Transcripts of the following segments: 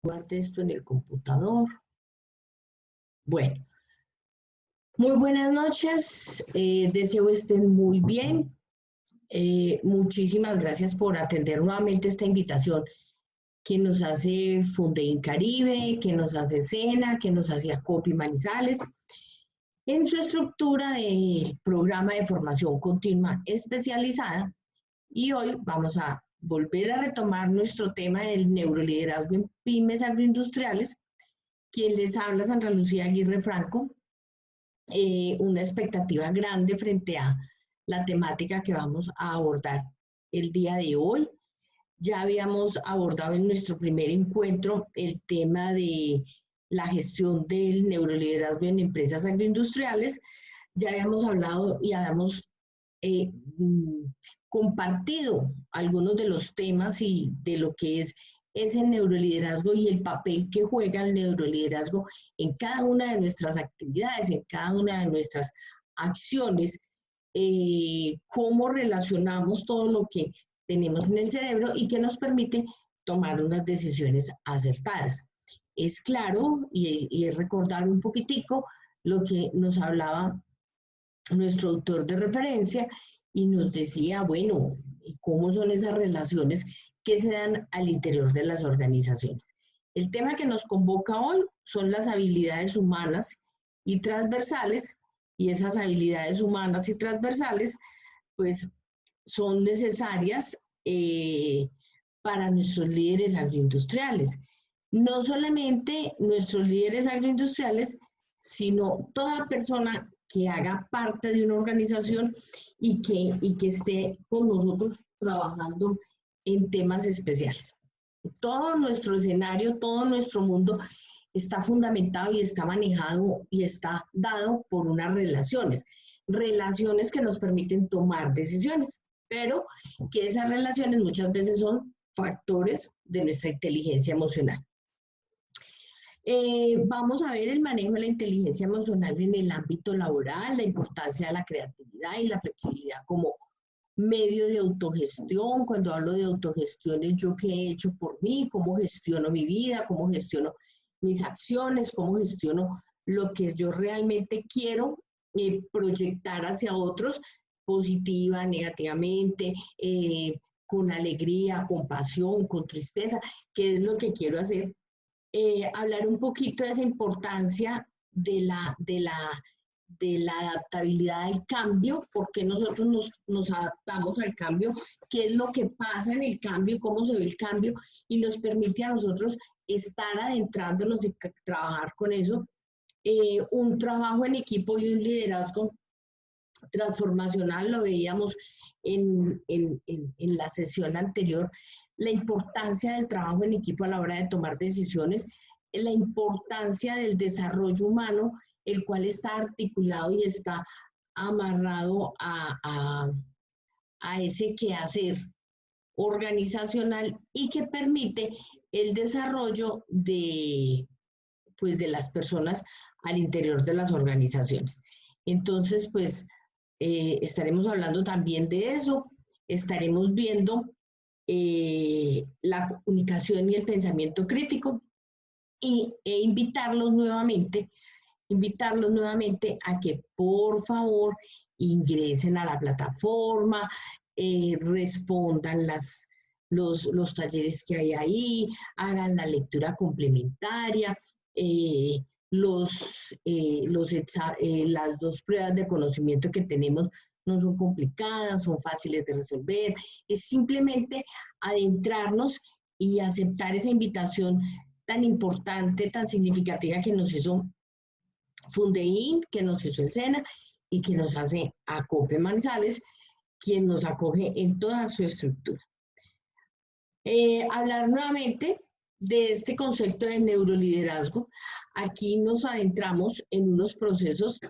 Guarde esto en el computador. Bueno, muy buenas noches. Deseo estén muy bien. Muchísimas gracias por atender nuevamente esta invitación que nos hace Fundein Caribe, que nos hace SENA, que nos hace Acopi Manizales, en su estructura de programa de formación continua especializada. Y hoy vamos a volver a retomar nuestro tema del neuroliderazgo en pymes agroindustriales. Quien les habla, Sandra Lucía Aguirre Franco, una expectativa grande frente a la temática que vamos a abordar el día de hoy. Ya habíamos abordado en nuestro primer encuentro el tema de la gestión del neuroliderazgo en empresas agroindustriales. Ya habíamos hablado y habíamos eh, compartido algunos de los temas y de lo que es ese neuroliderazgo y el papel que juega el neuroliderazgo en cada una de nuestras actividades, en cada una de nuestras acciones, cómo relacionamos todo lo que tenemos en el cerebro y que nos permite tomar unas decisiones acertadas. Es claro y es recordar un poquitico lo que nos hablaba nuestro autor de referencia y nos decía, bueno, ¿cómo son esas relaciones que se dan al interior de las organizaciones? El tema que nos convoca hoy son las habilidades humanas y transversales, y esas habilidades humanas y transversales, pues, son necesarias para nuestros líderes agroindustriales. No solamente nuestros líderes agroindustriales, sino toda persona que haga parte de una organización y que esté con nosotros trabajando en temas especiales. Todo nuestro escenario, todo nuestro mundo está fundamentado y está manejado y está dado por unas relaciones. Relaciones que nos permiten tomar decisiones, pero que esas relaciones muchas veces son factores de nuestra inteligencia emocional. Vamos a ver el manejo de la inteligencia emocional en el ámbito laboral, la importancia de la creatividad y la flexibilidad como medio de autogestión. Cuando hablo de autogestión es yo qué he hecho por mí, cómo gestiono mi vida, cómo gestiono mis acciones, cómo gestiono lo que yo realmente quiero proyectar hacia otros, positiva, negativamente, con alegría, con pasión, con tristeza, qué es lo que quiero hacer. Hablar un poquito de esa importancia de la adaptabilidad al cambio, porque nosotros nos adaptamos al cambio, qué es lo que pasa en el cambio, cómo se ve el cambio, y nos permite a nosotros estar adentrándonos y trabajar con eso. Un trabajo en equipo y un liderazgo transformacional, lo veíamos en la sesión anterior, la importancia del trabajo en equipo a la hora de tomar decisiones, la importancia del desarrollo humano, el cual está articulado y está amarrado a ese quehacer organizacional y que permite el desarrollo pues, de las personas al interior de las organizaciones. Entonces, pues, estaremos hablando también de eso, estaremos viendo la comunicación y el pensamiento crítico e invitarlos nuevamente a que por favor ingresen a la plataforma, respondan los talleres que hay ahí, hagan la lectura complementaria, las dos pruebas de conocimiento que tenemos no son complicadas, son fáciles de resolver, es simplemente adentrarnos y aceptar esa invitación tan importante, tan significativa que nos hizo Fundein, que nos hizo el SENA y que nos hace Acopi Manizales, quien nos acoge en toda su estructura. Hablar nuevamente de este concepto de neuroliderazgo. Aquí nos adentramos en unos procesos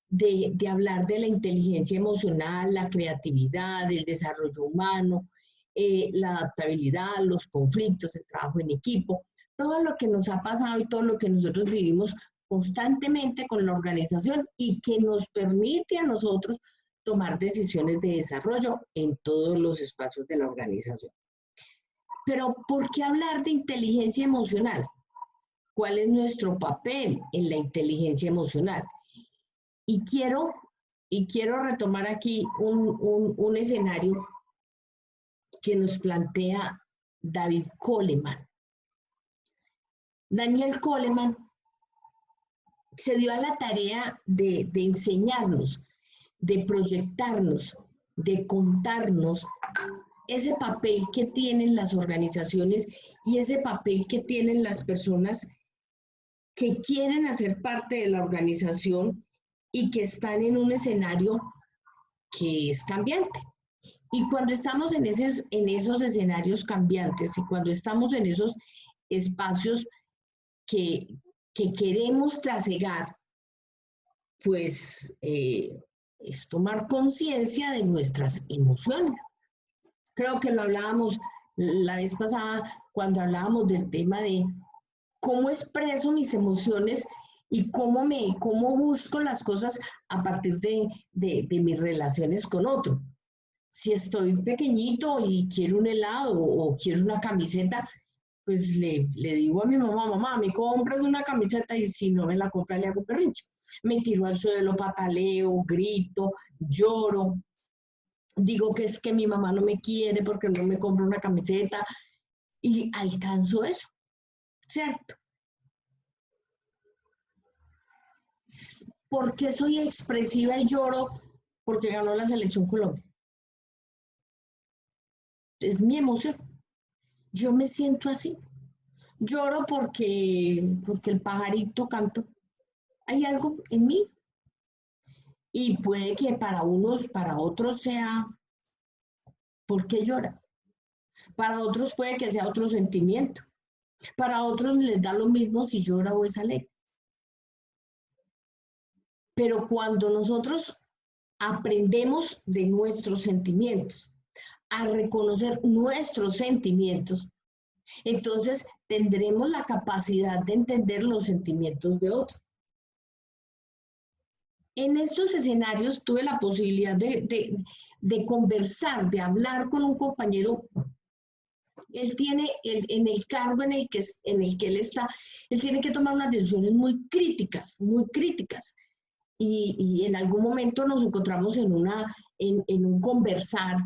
de hablar de la inteligencia emocional, la creatividad, el desarrollo humano, la adaptabilidad, los conflictos, el trabajo en equipo, todo lo que nos ha pasado y todo lo que nosotros vivimos constantemente con la organización y que nos permite a nosotros tomar decisiones de desarrollo en todos los espacios de la organización. Pero, ¿por qué hablar de inteligencia emocional? cuál es nuestro papel en la inteligencia emocional. Y quiero retomar aquí un escenario que nos plantea David Coleman. Daniel Coleman se dio a la tarea de enseñarnos, de proyectarnos, de contarnos ese papel que tienen las organizaciones y ese papel que tienen las personas que quieren hacer parte de la organización y que están en un escenario que es cambiante. Y cuando estamos en esos escenarios cambiantes y cuando estamos en esos espacios que queremos trasegar, pues es tomar conciencia de nuestras emociones. Creo que lo hablábamos la vez pasada cuando hablábamos del tema de cómo expreso mis emociones y cómo busco las cosas a partir de mis relaciones con otro. Si estoy pequeñito y quiero un helado o quiero una camiseta, pues le digo a mi mamá, mamá, me compras una camiseta, y si no me la compra le hago berrinche. Me tiro al suelo, pataleo, grito, lloro. Digo que es que mi mamá no me quiere porque no me compra una camiseta y alcanzo eso, ¿cierto? ¿Por qué soy expresiva y lloro? Porque ganó la selección Colombia. Es mi emoción. Yo me siento así. Lloro porque el pajarito cantó. Hay algo en mí. Y puede que para otros sea, ¿por qué llora? Para otros puede que sea otro sentimiento. Para otros les da lo mismo si llora o es alegre. Pero cuando nosotros aprendemos de nuestros sentimientos, a reconocer nuestros sentimientos, entonces tendremos la capacidad de entender los sentimientos de otros. En estos escenarios tuve la posibilidad de conversar, de hablar con un compañero. Él tiene, en el cargo en el que él está, él tiene que tomar unas decisiones muy críticas, muy críticas. Y en algún momento nos encontramos en un conversar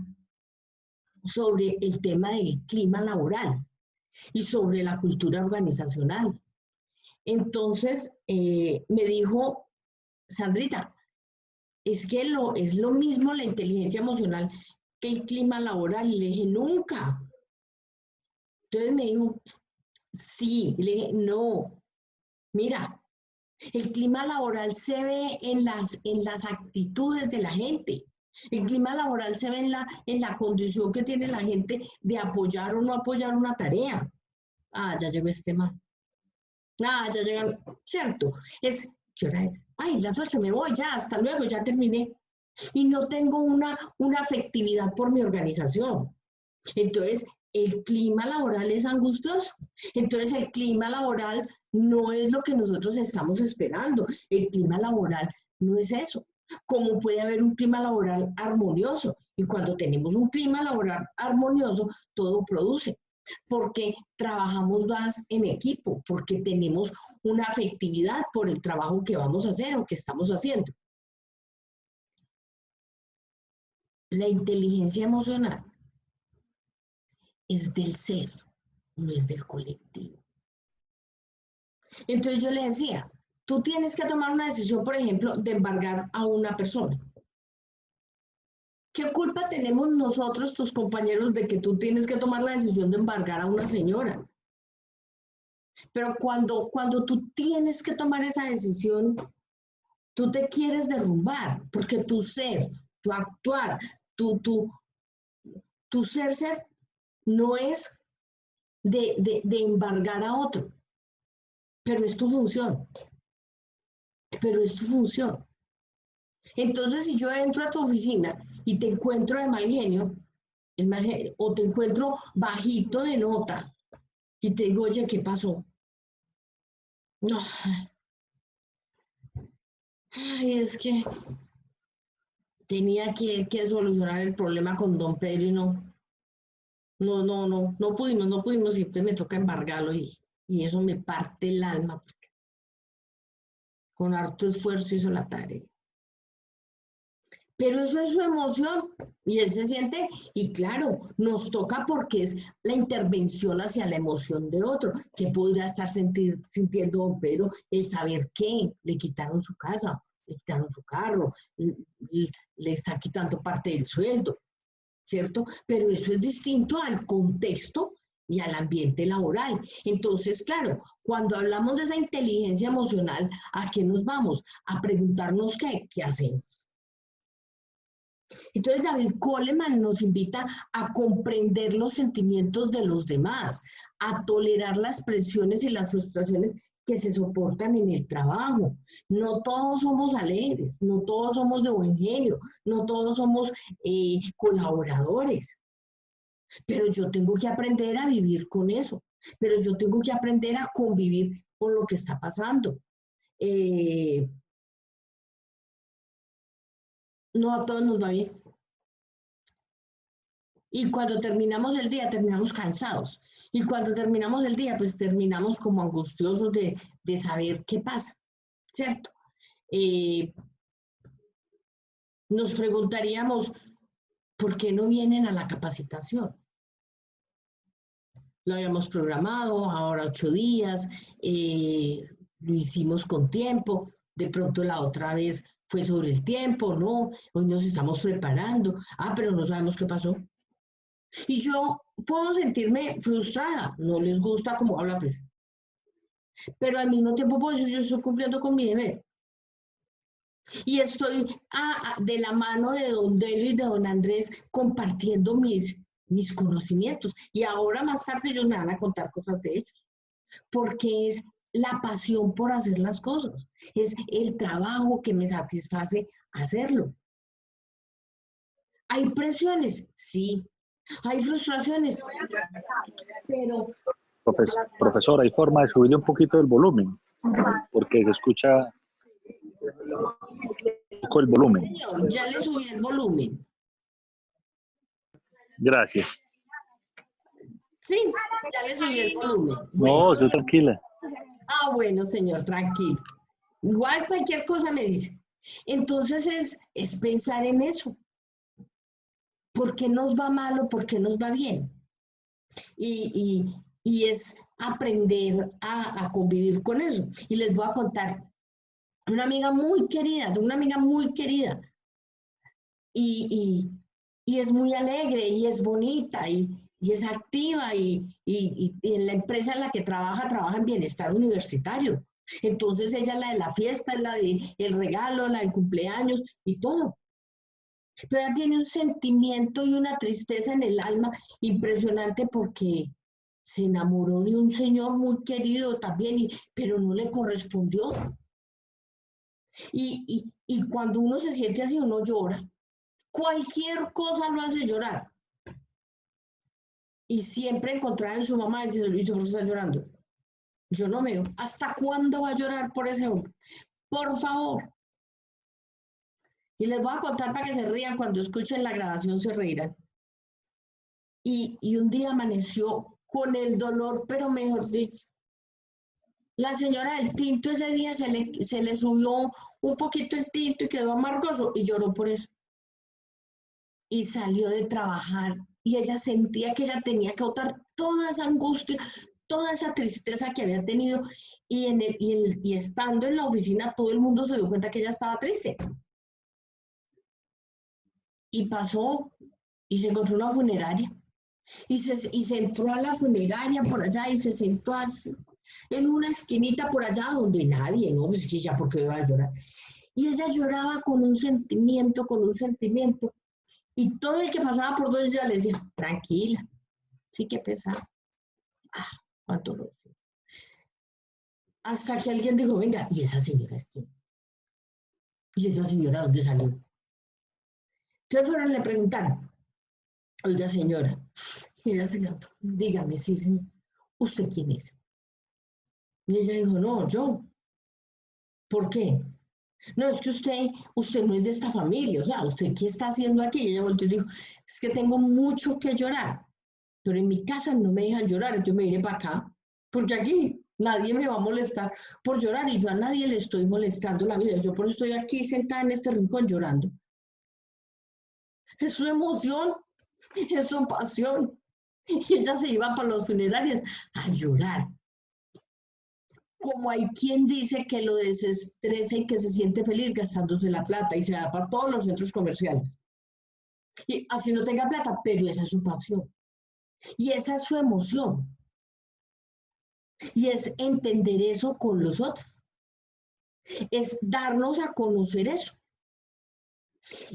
sobre el tema del clima laboral y sobre la cultura organizacional. Entonces me dijo, Sandrita, es que es lo mismo la inteligencia emocional que el clima laboral. Y le dije, nunca. Entonces me dijo, sí. Y le dije, no, mira, el clima laboral se ve en las actitudes de la gente. El clima laboral se ve en la condición que tiene la gente de apoyar o no apoyar una tarea. Ah, ya llegó este man. Ah, ya llegan, ¿cierto? ¿Qué hora es? Ay, las 8, me voy ya, hasta luego, ya terminé. Y no tengo una afectividad por mi organización. Entonces, el clima laboral es angustioso. Entonces, el clima laboral no es lo que nosotros estamos esperando. El clima laboral no es eso. ¿Cómo puede haber un clima laboral armonioso? Y cuando tenemos un clima laboral armonioso, todo produce. Porque trabajamos más en equipo, porque tenemos una afectividad por el trabajo que vamos a hacer o que estamos haciendo. La inteligencia emocional es del ser, no es del colectivo. Entonces yo le decía, tú tienes que tomar una decisión, por ejemplo, de embargar a una persona. ¿Qué culpa tenemos nosotros, tus compañeros, de que tú tienes que tomar la decisión de embargar a una señora? Pero cuando tú tienes que tomar esa decisión, tú te quieres derrumbar, porque tu ser, tu actuar, tu ser no es de embargar a otro, pero es tu función, pero es tu función. Entonces, si yo entro a tu oficina y te encuentro de mal genio, o te encuentro bajito de nota, y te digo, oye, ¿qué pasó? No, ay, es que tenía que solucionar el problema con don Pedro y no pudimos, siempre me toca embargarlo Y eso me parte el alma, porque con harto esfuerzo hizo la tarea. Pero eso es su emoción y él se siente, y claro, nos toca porque es la intervención hacia la emoción de otro, que podría estar sintiendo don Pedro, el saber que le quitaron su casa, le quitaron su carro, le están quitando parte del sueldo, ¿cierto? Pero eso es distinto al contexto y al ambiente laboral. Entonces, claro, cuando hablamos de esa inteligencia emocional, ¿a qué nos vamos? A preguntarnos qué hacemos. Entonces David Coleman nos invita a comprender los sentimientos de los demás, a tolerar las presiones y las frustraciones que se soportan en el trabajo. No todos somos alegres, no todos somos de buen genio, no todos somos colaboradores, pero yo tengo que aprender a vivir con eso, pero yo tengo que aprender a convivir con lo que está pasando. No a todos nos va bien. Y cuando terminamos el día, terminamos cansados. Y cuando terminamos el día, pues terminamos como angustiosos de saber qué pasa, ¿cierto? Nos preguntaríamos, ¿por qué no vienen a la capacitación? Lo habíamos programado, ahora 8 días, lo hicimos con tiempo, de pronto la otra vez fue sobre el tiempo, ¿no? Hoy nos estamos preparando, pero no sabemos qué pasó. Y yo puedo sentirme frustrada, no les gusta cómo habla, pues. Pero al mismo tiempo, pues yo estoy cumpliendo con mi deber. Y estoy de la mano de don Delio y de don Andrés compartiendo mis conocimientos. Y ahora más tarde ellos me van a contar cosas de ellos. Porque es la pasión por hacer las cosas. Es el trabajo que me satisface hacerlo. ¿Hay presiones? Sí. ¿Hay frustraciones? Pero... Profesor, ¿hay forma de subirle un poquito el volumen? Porque se escucha un poco el volumen. Sí, señor, ya le subí el volumen. Gracias. Sí, ya le subí el volumen. Bueno. No, estoy tranquila. Bueno, señor, tranquilo. Igual cualquier cosa me dice. Entonces es pensar en eso. ¿Por qué nos va mal o por qué nos va bien? Y es aprender a convivir con eso. Y les voy a contar una amiga muy querida, y es muy alegre y es bonita y es activa y en la empresa en la que trabaja en bienestar universitario. Entonces ella es la de la fiesta, la de el regalo, la del cumpleaños y todo. Pero ella tiene un sentimiento y una tristeza en el alma impresionante porque se enamoró de un señor muy querido también, pero no le correspondió. Y cuando uno se siente así, uno llora. Cualquier cosa lo hace llorar. Y siempre encontraba en su mamá diciendo, Luis, ¿por qué está llorando? Yo no veo. ¿Hasta cuándo va a llorar por ese hombre? Por favor. Y les voy a contar para que se rían. Cuando escuchen la grabación se reirán. Y un día amaneció con el dolor, pero mejor dicho. La señora del tinto ese día se le subió un poquito el tinto y quedó amargoso y lloró por eso. Y salió de trabajar y ella sentía que ella tenía que botar toda esa angustia, toda esa tristeza que había tenido y estando en la oficina todo el mundo se dio cuenta que ella estaba triste. Y pasó y se encontró una funeraria y se entró a la funeraria por allá y se sentó en una esquinita por allá donde nadie, no, pues que ya porque iba a llorar. Y ella lloraba con un sentimiento, y todo el que pasaba por donde ella le decía, tranquila, sí que pesado. Cuánto lo sé. Hasta que alguien dijo, venga, ¿y esa señora es quién? ¿Y esa señora dónde salió? Entonces fueron le preguntaron, oiga señora, y ella se levantó, dígame, sí, señor, ¿usted quién es? Y ella dijo, no, yo. ¿Por qué? No, es que usted no es de esta familia, o sea, ¿usted qué está haciendo aquí? Y ella volvió y dijo, es que tengo mucho que llorar, pero en mi casa no me dejan llorar, entonces me vine para acá. porque aquí nadie me va a molestar por llorar y yo a nadie le estoy molestando la vida. Yo por eso estoy aquí sentada en este rincón llorando. Es su emoción, es su pasión. Y ella se iba para los funerarios a llorar. Como hay quien dice que lo desestresa y que se siente feliz gastándose la plata y se va para todos los centros comerciales. Y así no tenga plata, pero esa es su pasión. Y esa es su emoción. Y es entender eso con los otros. Es darnos a conocer eso.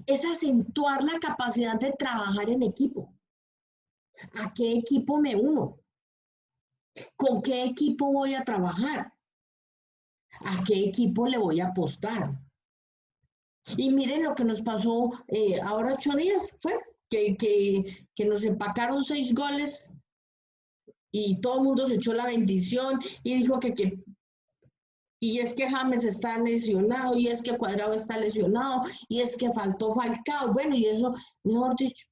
Es acentuar la capacidad de trabajar en equipo. ¿A qué equipo me uno? ¿Con qué equipo voy a trabajar? ¿A qué equipo le voy a apostar? Y miren lo que nos pasó ahora 8 días, fue que nos empacaron 6 goles y todo el mundo se echó la bendición y dijo y es que James está lesionado, y es que Cuadrado está lesionado, y es que faltó Falcao, bueno, y eso, mejor dicho.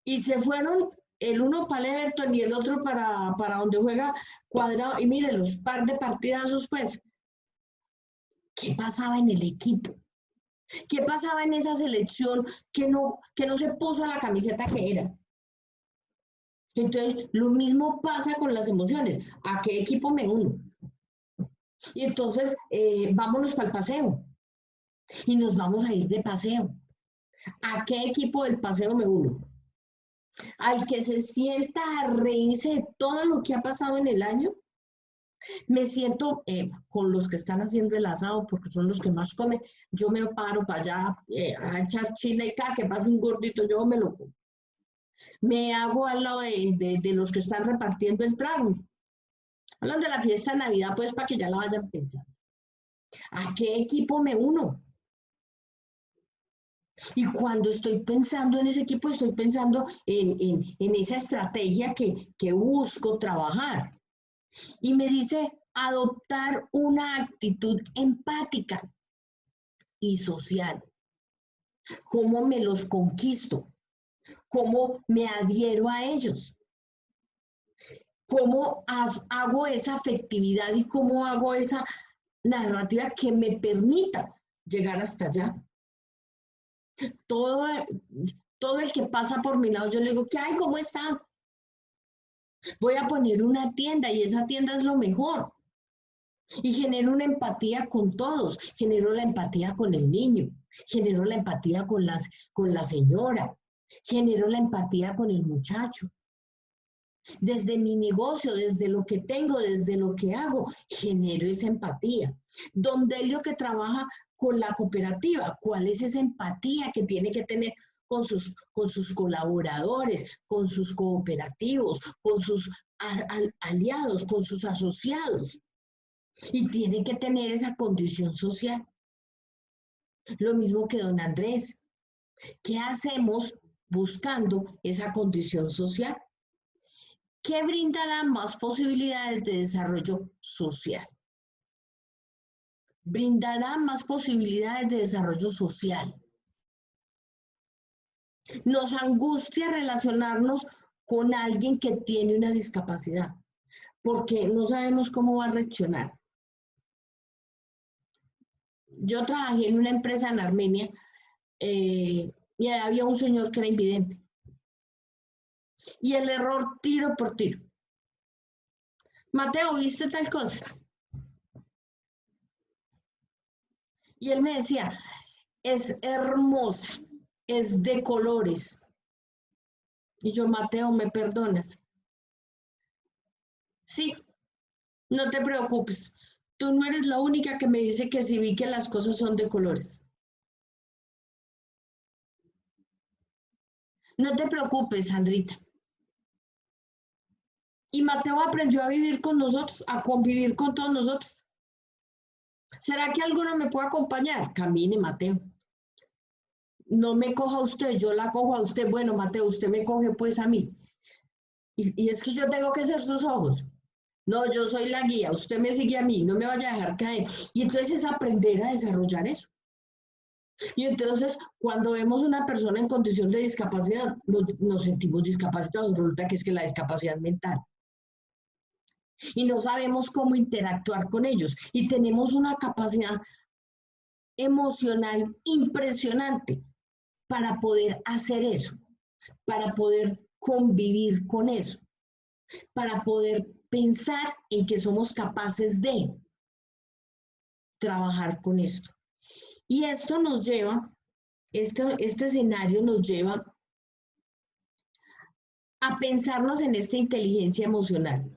Y se fueron el uno para el Everton y el otro para donde juega Cuadrado, y miren, los par de partidazos, pues, ¿qué pasaba en el equipo? ¿Qué pasaba en esa selección que no se puso la camiseta que era? Entonces, lo mismo pasa con las emociones. ¿A qué equipo me uno? Y entonces, vámonos para el paseo. Y nos vamos a ir de paseo. ¿A qué equipo del paseo me uno? Al que se sienta a reírse de todo lo que ha pasado en el año. Me siento con los que están haciendo el asado, porque son los que más comen. Yo me paro para allá a echar chile y cada que pasa un gordito, yo me lo como. Me hago al lado de los que están repartiendo el trago. Hablan de la fiesta de Navidad, pues para que ya la vayan pensando. ¿A qué equipo me uno? Y cuando estoy pensando en ese equipo, estoy pensando en esa estrategia que busco trabajar. Y me dice adoptar una actitud empática y social. ¿Cómo me los conquisto? ¿Cómo me adhiero a ellos? ¿Cómo hago esa afectividad y cómo hago esa narrativa que me permita llegar hasta allá? Todo, todo el que pasa por mi lado, yo le digo, ¿qué hay? ¿Cómo está? Voy a poner una tienda y esa tienda es lo mejor. Y genero una empatía con todos, genero la empatía con el niño, genero la empatía con la señora, genero la empatía con el muchacho. Desde mi negocio, desde lo que tengo, desde lo que hago, genero esa empatía. Don Delio que trabaja con la cooperativa, ¿cuál es esa empatía que tiene que tener con sus colaboradores, con sus cooperativos, con sus aliados, con sus asociados? Y tiene que tener esa condición social. Lo mismo que don Andrés. ¿Qué hacemos buscando esa condición social? ¿Qué brindará más posibilidades de desarrollo social? Brindará más posibilidades de desarrollo social. Nos angustia relacionarnos con alguien que tiene una discapacidad, porque no sabemos cómo va a reaccionar. Yo trabajé en una empresa en Armenia y había un señor que era invidente. Y el error tiro por tiro. Mateo, ¿viste tal cosa? Y él me decía, es hermosa, es de colores. Y yo, Mateo, ¿me perdonas? Sí, no te preocupes. Tú no eres la única que me dice que sí vi que las cosas son de colores. No te preocupes, Sandrita. Y Mateo aprendió a vivir con nosotros, a convivir con todos nosotros. ¿Será que alguno me puede acompañar? Camine, Mateo. No me coja usted, yo la cojo a usted. Bueno, Mateo, usted me coge pues a mí. Y es que yo tengo que ser sus ojos. No, yo soy la guía, usted me sigue a mí, no me vaya a dejar caer. Y entonces es aprender a desarrollar eso. Y entonces, cuando vemos una persona en condición de discapacidad, nos sentimos discapacitados, resulta que es que la discapacidad mental. y no sabemos cómo interactuar con ellos. Y tenemos una capacidad emocional impresionante para poder hacer eso, para poder convivir con eso, para poder pensar en que somos capaces de trabajar con esto. Y esto nos lleva, este escenario nos lleva a pensarnos en esta inteligencia emocional.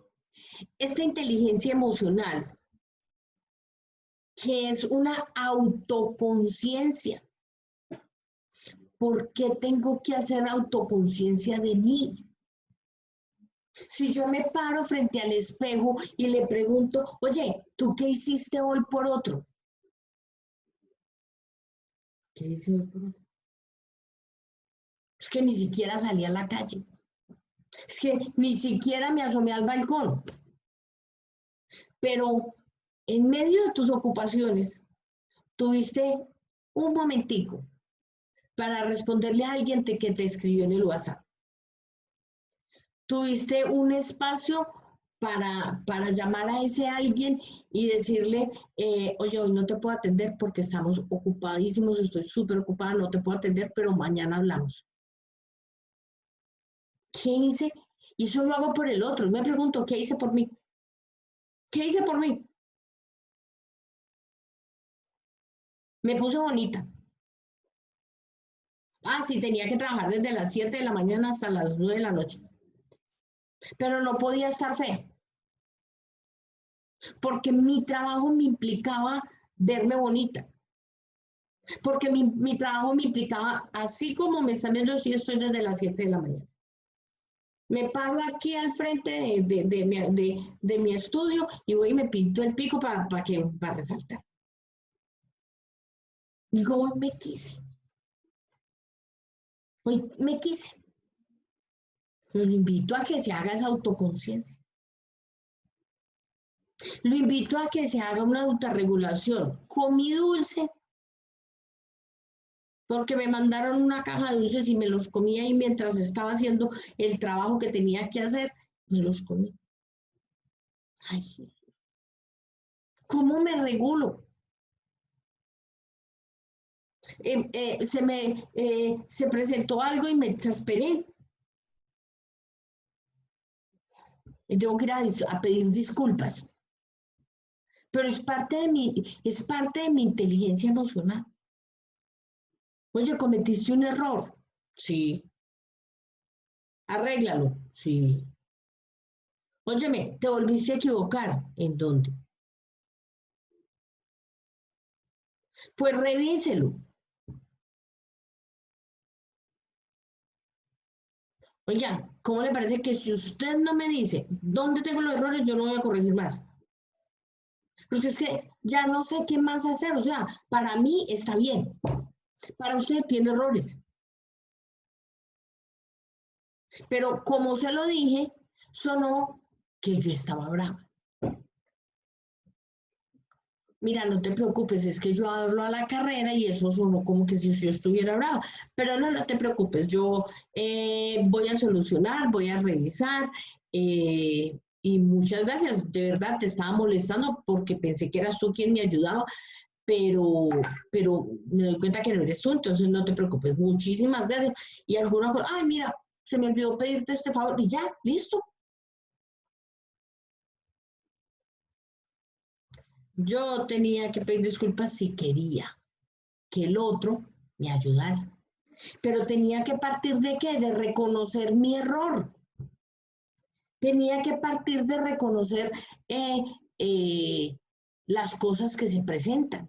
Esta inteligencia emocional, que es una autoconciencia. ¿Por qué tengo que hacer autoconciencia de mí? Si yo me paro frente al espejo y le pregunto, oye, ¿tú qué hiciste hoy por otro? ¿Qué hice hoy por otro? Es que ni siquiera salí a la calle. Es que ni siquiera me asomé al balcón. Pero en medio de tus ocupaciones, tuviste un momentico para responderle a alguien que te escribió en el WhatsApp. Tuviste un espacio para llamar a ese alguien y decirle, oye, hoy no te puedo atender porque estamos ocupadísimos, estoy súper ocupada, no te puedo atender, pero mañana hablamos. ¿Qué hice? Y eso lo hago por el otro. Y me pregunto, ¿qué hice por mí? ¿Qué hice por mí? Me puse bonita. Ah, sí, tenía que trabajar desde las 7 de la mañana hasta las 9 de la noche. Pero no podía estar fea, porque mi trabajo me implicaba verme bonita. Porque mi trabajo me implicaba, así como me están viendo, sí estoy desde las 7 de la mañana. Me paro aquí al frente de mi estudio y voy y me pinto el pico para resaltar. Y como me quise. Hoy me quise. Lo invito a que se haga esa autoconciencia. Lo invito a que se haga una autorregulación. Comí dulce porque me mandaron una caja de dulces y me los comía y mientras estaba haciendo el trabajo que tenía que hacer, me los comí. Ay, ¿cómo me regulo? Se presentó algo y me exasperé. Y tengo que ir a pedir disculpas. Pero es parte de mi inteligencia emocional. Oye, cometiste un error. Sí. Arréglalo. Sí. Óyeme, te volviste a equivocar. ¿En dónde? Pues revíselo. Oiga, ¿cómo le parece que si usted no me dice dónde tengo los errores, yo no voy a corregir más? Porque es que ya no sé qué más hacer. O sea, para mí está bien. Para usted tiene errores. Pero como se lo dije, sonó que yo estaba brava. Mira, no te preocupes, es que yo hablo a la carrera y eso sonó como que si yo estuviera brava. Pero no, no te preocupes, yo voy a solucionar, voy a revisar. Y muchas gracias, de verdad te estaba molestando porque pensé que eras tú quien me ayudaba, pero, pero me doy cuenta que no eres tú, entonces no te preocupes. Muchísimas gracias. Y alguna cosa, ay, mira, se me olvidó pedirte este favor y ya, listo. Yo tenía que pedir disculpas si quería que el otro me ayudara. Pero tenía que partir de qué? De reconocer mi error. Tenía que partir de reconocer eh, eh, las cosas que se presentan.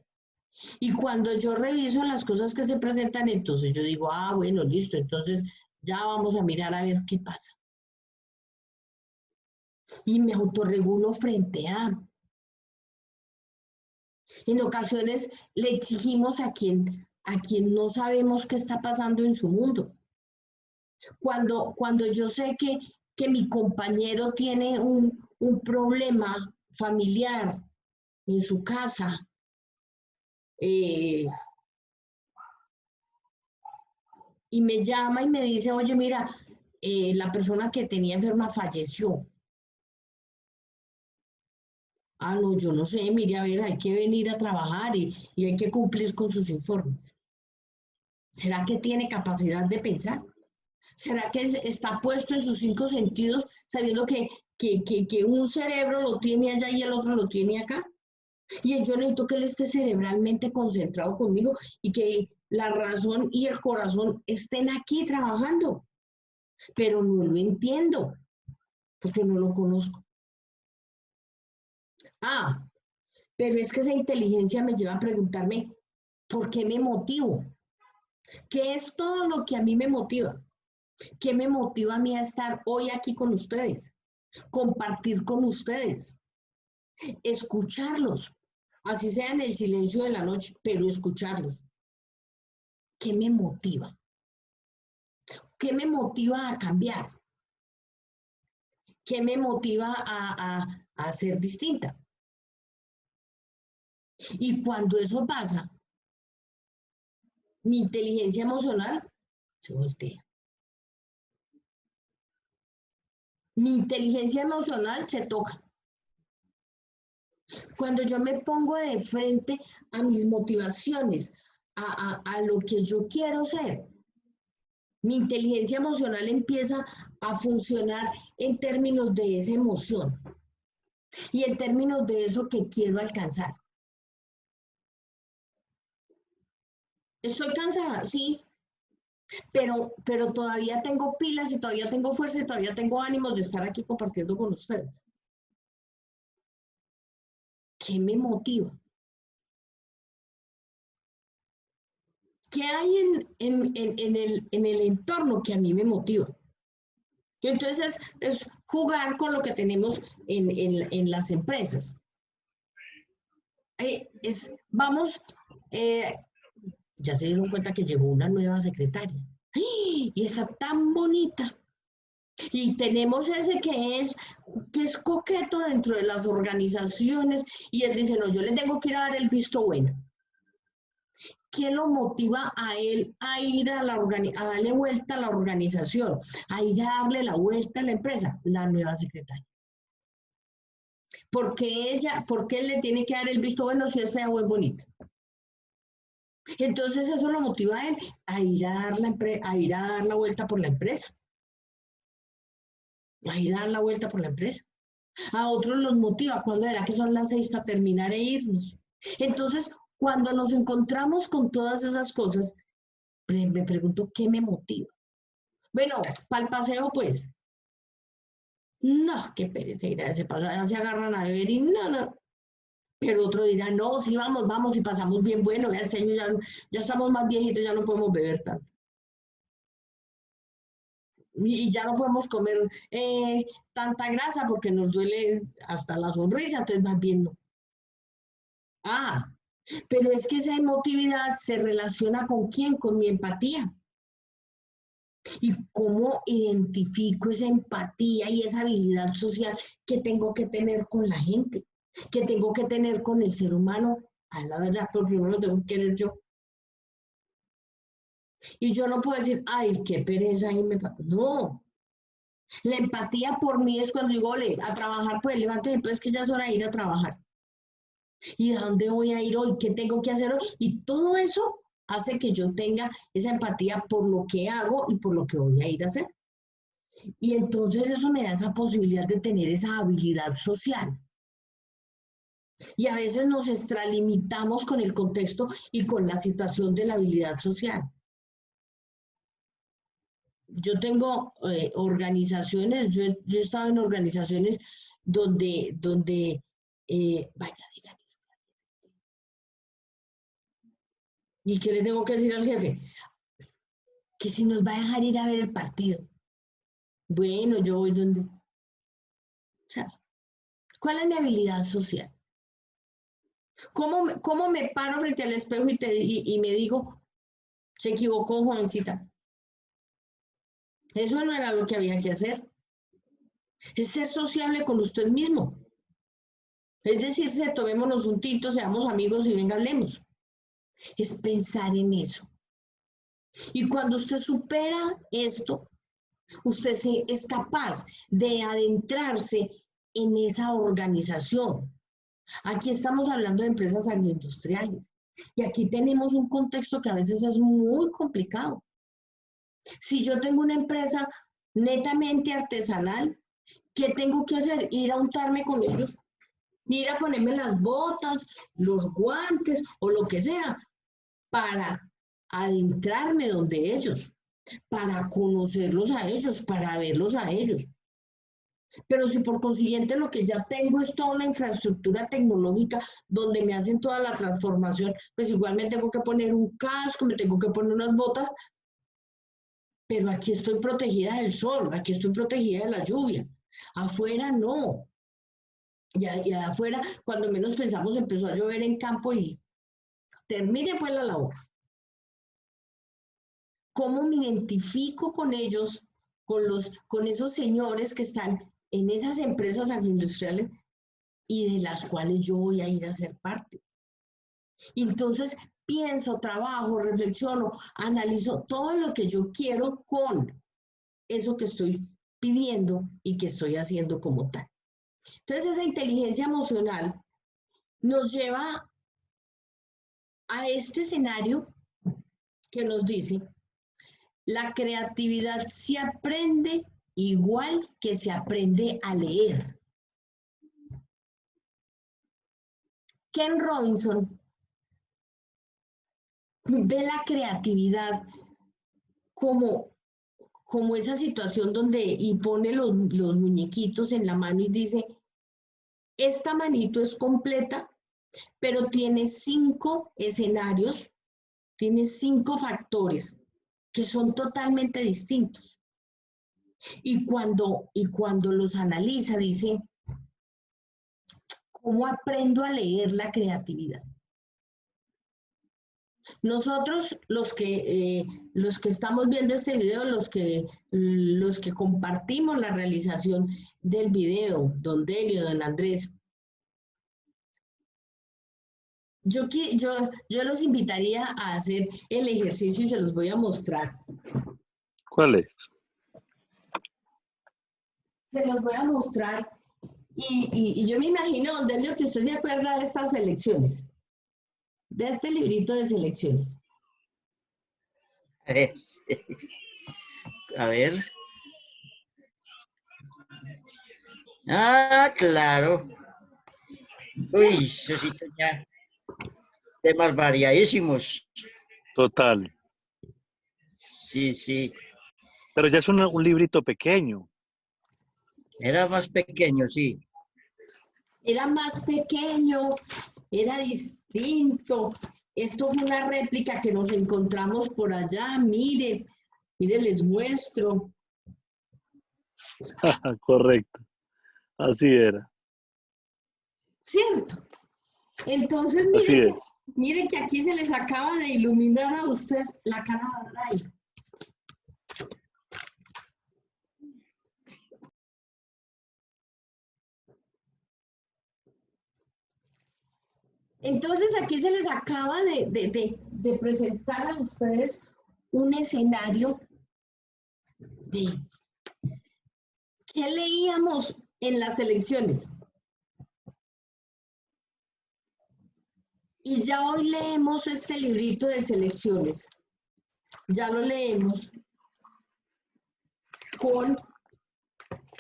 Y cuando yo reviso las cosas que se presentan, entonces yo digo, ah, bueno, listo, entonces ya vamos a mirar a ver qué pasa. Y me autorregulo frente a. En ocasiones le exigimos a quien no sabemos qué está pasando en su mundo. Cuando yo sé que mi compañero tiene un problema familiar en su casa, eh, y me llama y me dice, oye, mira, la persona que tenía enferma falleció. Ah, no, yo no sé, mire, a ver, hay que venir a trabajar y hay que cumplir con sus informes. ¿Será que tiene capacidad de pensar? ¿Será que está puesto en sus cinco sentidos sabiendo que un cerebro lo tiene allá y el otro lo tiene acá? Y yo necesito que él esté cerebralmente concentrado conmigo y que la razón y el corazón estén aquí trabajando. Pero no lo entiendo, porque no lo conozco. Ah, pero es que esa inteligencia me lleva a preguntarme, ¿por qué me motivo? ¿Qué es todo lo que a mí me motiva? ¿Qué me motiva a mí a estar hoy aquí con ustedes? Compartir con ustedes, escucharlos, así sea en el silencio de la noche, pero escucharlos. ¿Qué me motiva? ¿Qué me motiva a cambiar? ¿Qué me motiva a ser distinta? Y cuando eso pasa, mi inteligencia emocional se voltea. Mi inteligencia emocional se toca. Cuando yo me pongo de frente a mis motivaciones, a lo que yo quiero ser, mi inteligencia emocional empieza a funcionar en términos de esa emoción y en términos de eso que quiero alcanzar. Estoy cansada, sí, pero todavía tengo pilas y todavía tengo fuerza y todavía tengo ánimos de estar aquí compartiendo con ustedes. ¿Qué me motiva? ¿Qué hay en el entorno que a mí me motiva? Y entonces es jugar con lo que tenemos en las empresas. Vamos, eh, ya se dieron cuenta que llegó una nueva secretaria. ¡Ay! Y está tan bonita. Y tenemos ese que es coqueto dentro de las organizaciones y él dice, no, yo le tengo que ir a dar el visto bueno. ¿Qué lo motiva a él a ir a darle vuelta a la organización, a ir a darle la vuelta a la empresa? La nueva secretaria. ¿Por qué él le tiene que dar el visto bueno si esta es bonita? Entonces eso lo motiva a él a ir a ir a dar la vuelta por la empresa. A ir a dar la vuelta por la empresa. A otros los motiva cuando era que son las 6 para terminar e irnos. Entonces, cuando nos encontramos con todas esas cosas, me pregunto qué me motiva. Bueno, para el paseo, pues, no, qué pereza ir a ese paseo, ya se agarran a beber y no, no. Pero otro dirá, no, sí, vamos, vamos, y pasamos bien bueno, vea, este año ya estamos más viejitos, ya no podemos beber tanto. Y ya no podemos comer tanta grasa porque nos duele hasta la sonrisa, entonces van viendo. Ah, pero es que esa emotividad se relaciona con quién, con mi empatía. ¿Y cómo identifico esa empatía y esa habilidad social que tengo que tener con la gente, que tengo que tener con el ser humano? A la verdad, por primero lo tengo que querer yo. Y yo no puedo decir, ay, qué pereza. No, la empatía por mí es cuando digo, ole, a trabajar, pues levántese, pues que ya es hora de ir a trabajar. ¿Y a dónde voy a ir hoy? ¿Qué tengo que hacer hoy? Y todo eso hace que yo tenga esa empatía por lo que hago y por lo que voy a ir a hacer. Y entonces eso me da esa posibilidad de tener esa habilidad social. Y a veces nos extralimitamos con el contexto y con la situación de la habilidad social. Yo tengo organizaciones, yo he estado en organizaciones vaya, digan, ¿y qué le tengo que decir al jefe? Que si nos va a dejar ir a ver el partido. Bueno, yo voy donde. O sea, ¿cuál es mi habilidad social? ¿Cómo me paro frente al espejo y me digo, se equivocó, jovencita? Eso no era lo que había que hacer. Es ser sociable con usted mismo. Es decirse, tomémonos un tinto, seamos amigos y venga, hablemos. Es pensar en eso. Y cuando usted supera esto, usted es capaz de adentrarse en esa organización. Aquí estamos hablando de empresas agroindustriales. Y aquí tenemos un contexto que a veces es muy complicado. Si yo tengo una empresa netamente artesanal, ¿qué tengo que hacer? Ir a untarme con ellos, ir a ponerme las botas, los guantes o lo que sea para adentrarme donde ellos, para conocerlos a ellos, para verlos a ellos. Pero si por consiguiente lo que ya tengo es toda una infraestructura tecnológica donde me hacen toda la transformación, pues igual me tengo que poner un casco, me tengo que poner unas botas, pero aquí estoy protegida del sol, aquí estoy protegida de la lluvia. Afuera no. Y afuera, cuando menos pensamos, empezó a llover en campo y termine pues la labor. ¿Cómo me identifico con ellos, con esos señores que están en esas empresas agroindustriales y de las cuales yo voy a ir a ser parte? Y entonces pienso, trabajo, reflexiono, analizo todo lo que yo quiero con eso que estoy pidiendo y que estoy haciendo como tal. Entonces esa inteligencia emocional nos lleva a este escenario que nos dice, la creatividad se aprende igual que se aprende a leer. Ken Robinson ve la creatividad como, como esa situación donde y pone los muñequitos en la mano y dice, esta manito es completa, pero tiene 5 escenarios, tiene 5 factores que son totalmente distintos. Y cuando los analiza, dice, ¿cómo aprendo a leer la creatividad? Nosotros, los que estamos viendo este video, los que compartimos la realización del video, don Delio, don Andrés, yo los invitaría a hacer el ejercicio y se los voy a mostrar. ¿Cuál es? Se los voy a mostrar y yo me imagino, don Delio, que usted se acuerda de estas selecciones, de este librito de selecciones. A ver. Ah, claro. Uy, eso sí tenía temas variadísimos. Total. Sí, sí. Pero ya es un librito pequeño. Era más pequeño, sí. Era más pequeño, era distinto. Esto fue una réplica que nos encontramos por allá. Mire, mire, les muestro. Correcto. Así era. ¿Cierto? Entonces, Así miren, es. miren que aquí se les acaba de iluminar a ustedes la cara de Ray. Entonces, aquí se les acaba de presentar a ustedes un escenario de qué leíamos en las elecciones. Y ya hoy leemos este librito de selecciones. Ya lo leemos con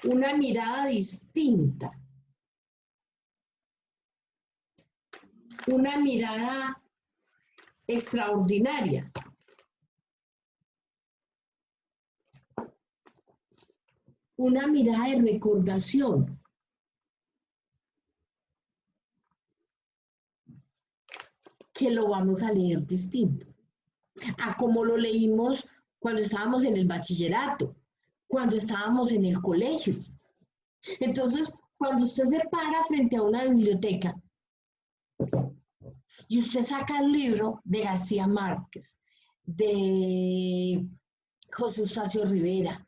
una mirada distinta. Una mirada extraordinaria. Una mirada de recordación. Que lo vamos a leer distinto a como lo leímos cuando estábamos en el bachillerato, cuando estábamos en el colegio. Entonces, cuando usted se para frente a una biblioteca y usted saca el libro de García Márquez, de José Eustacio Rivera,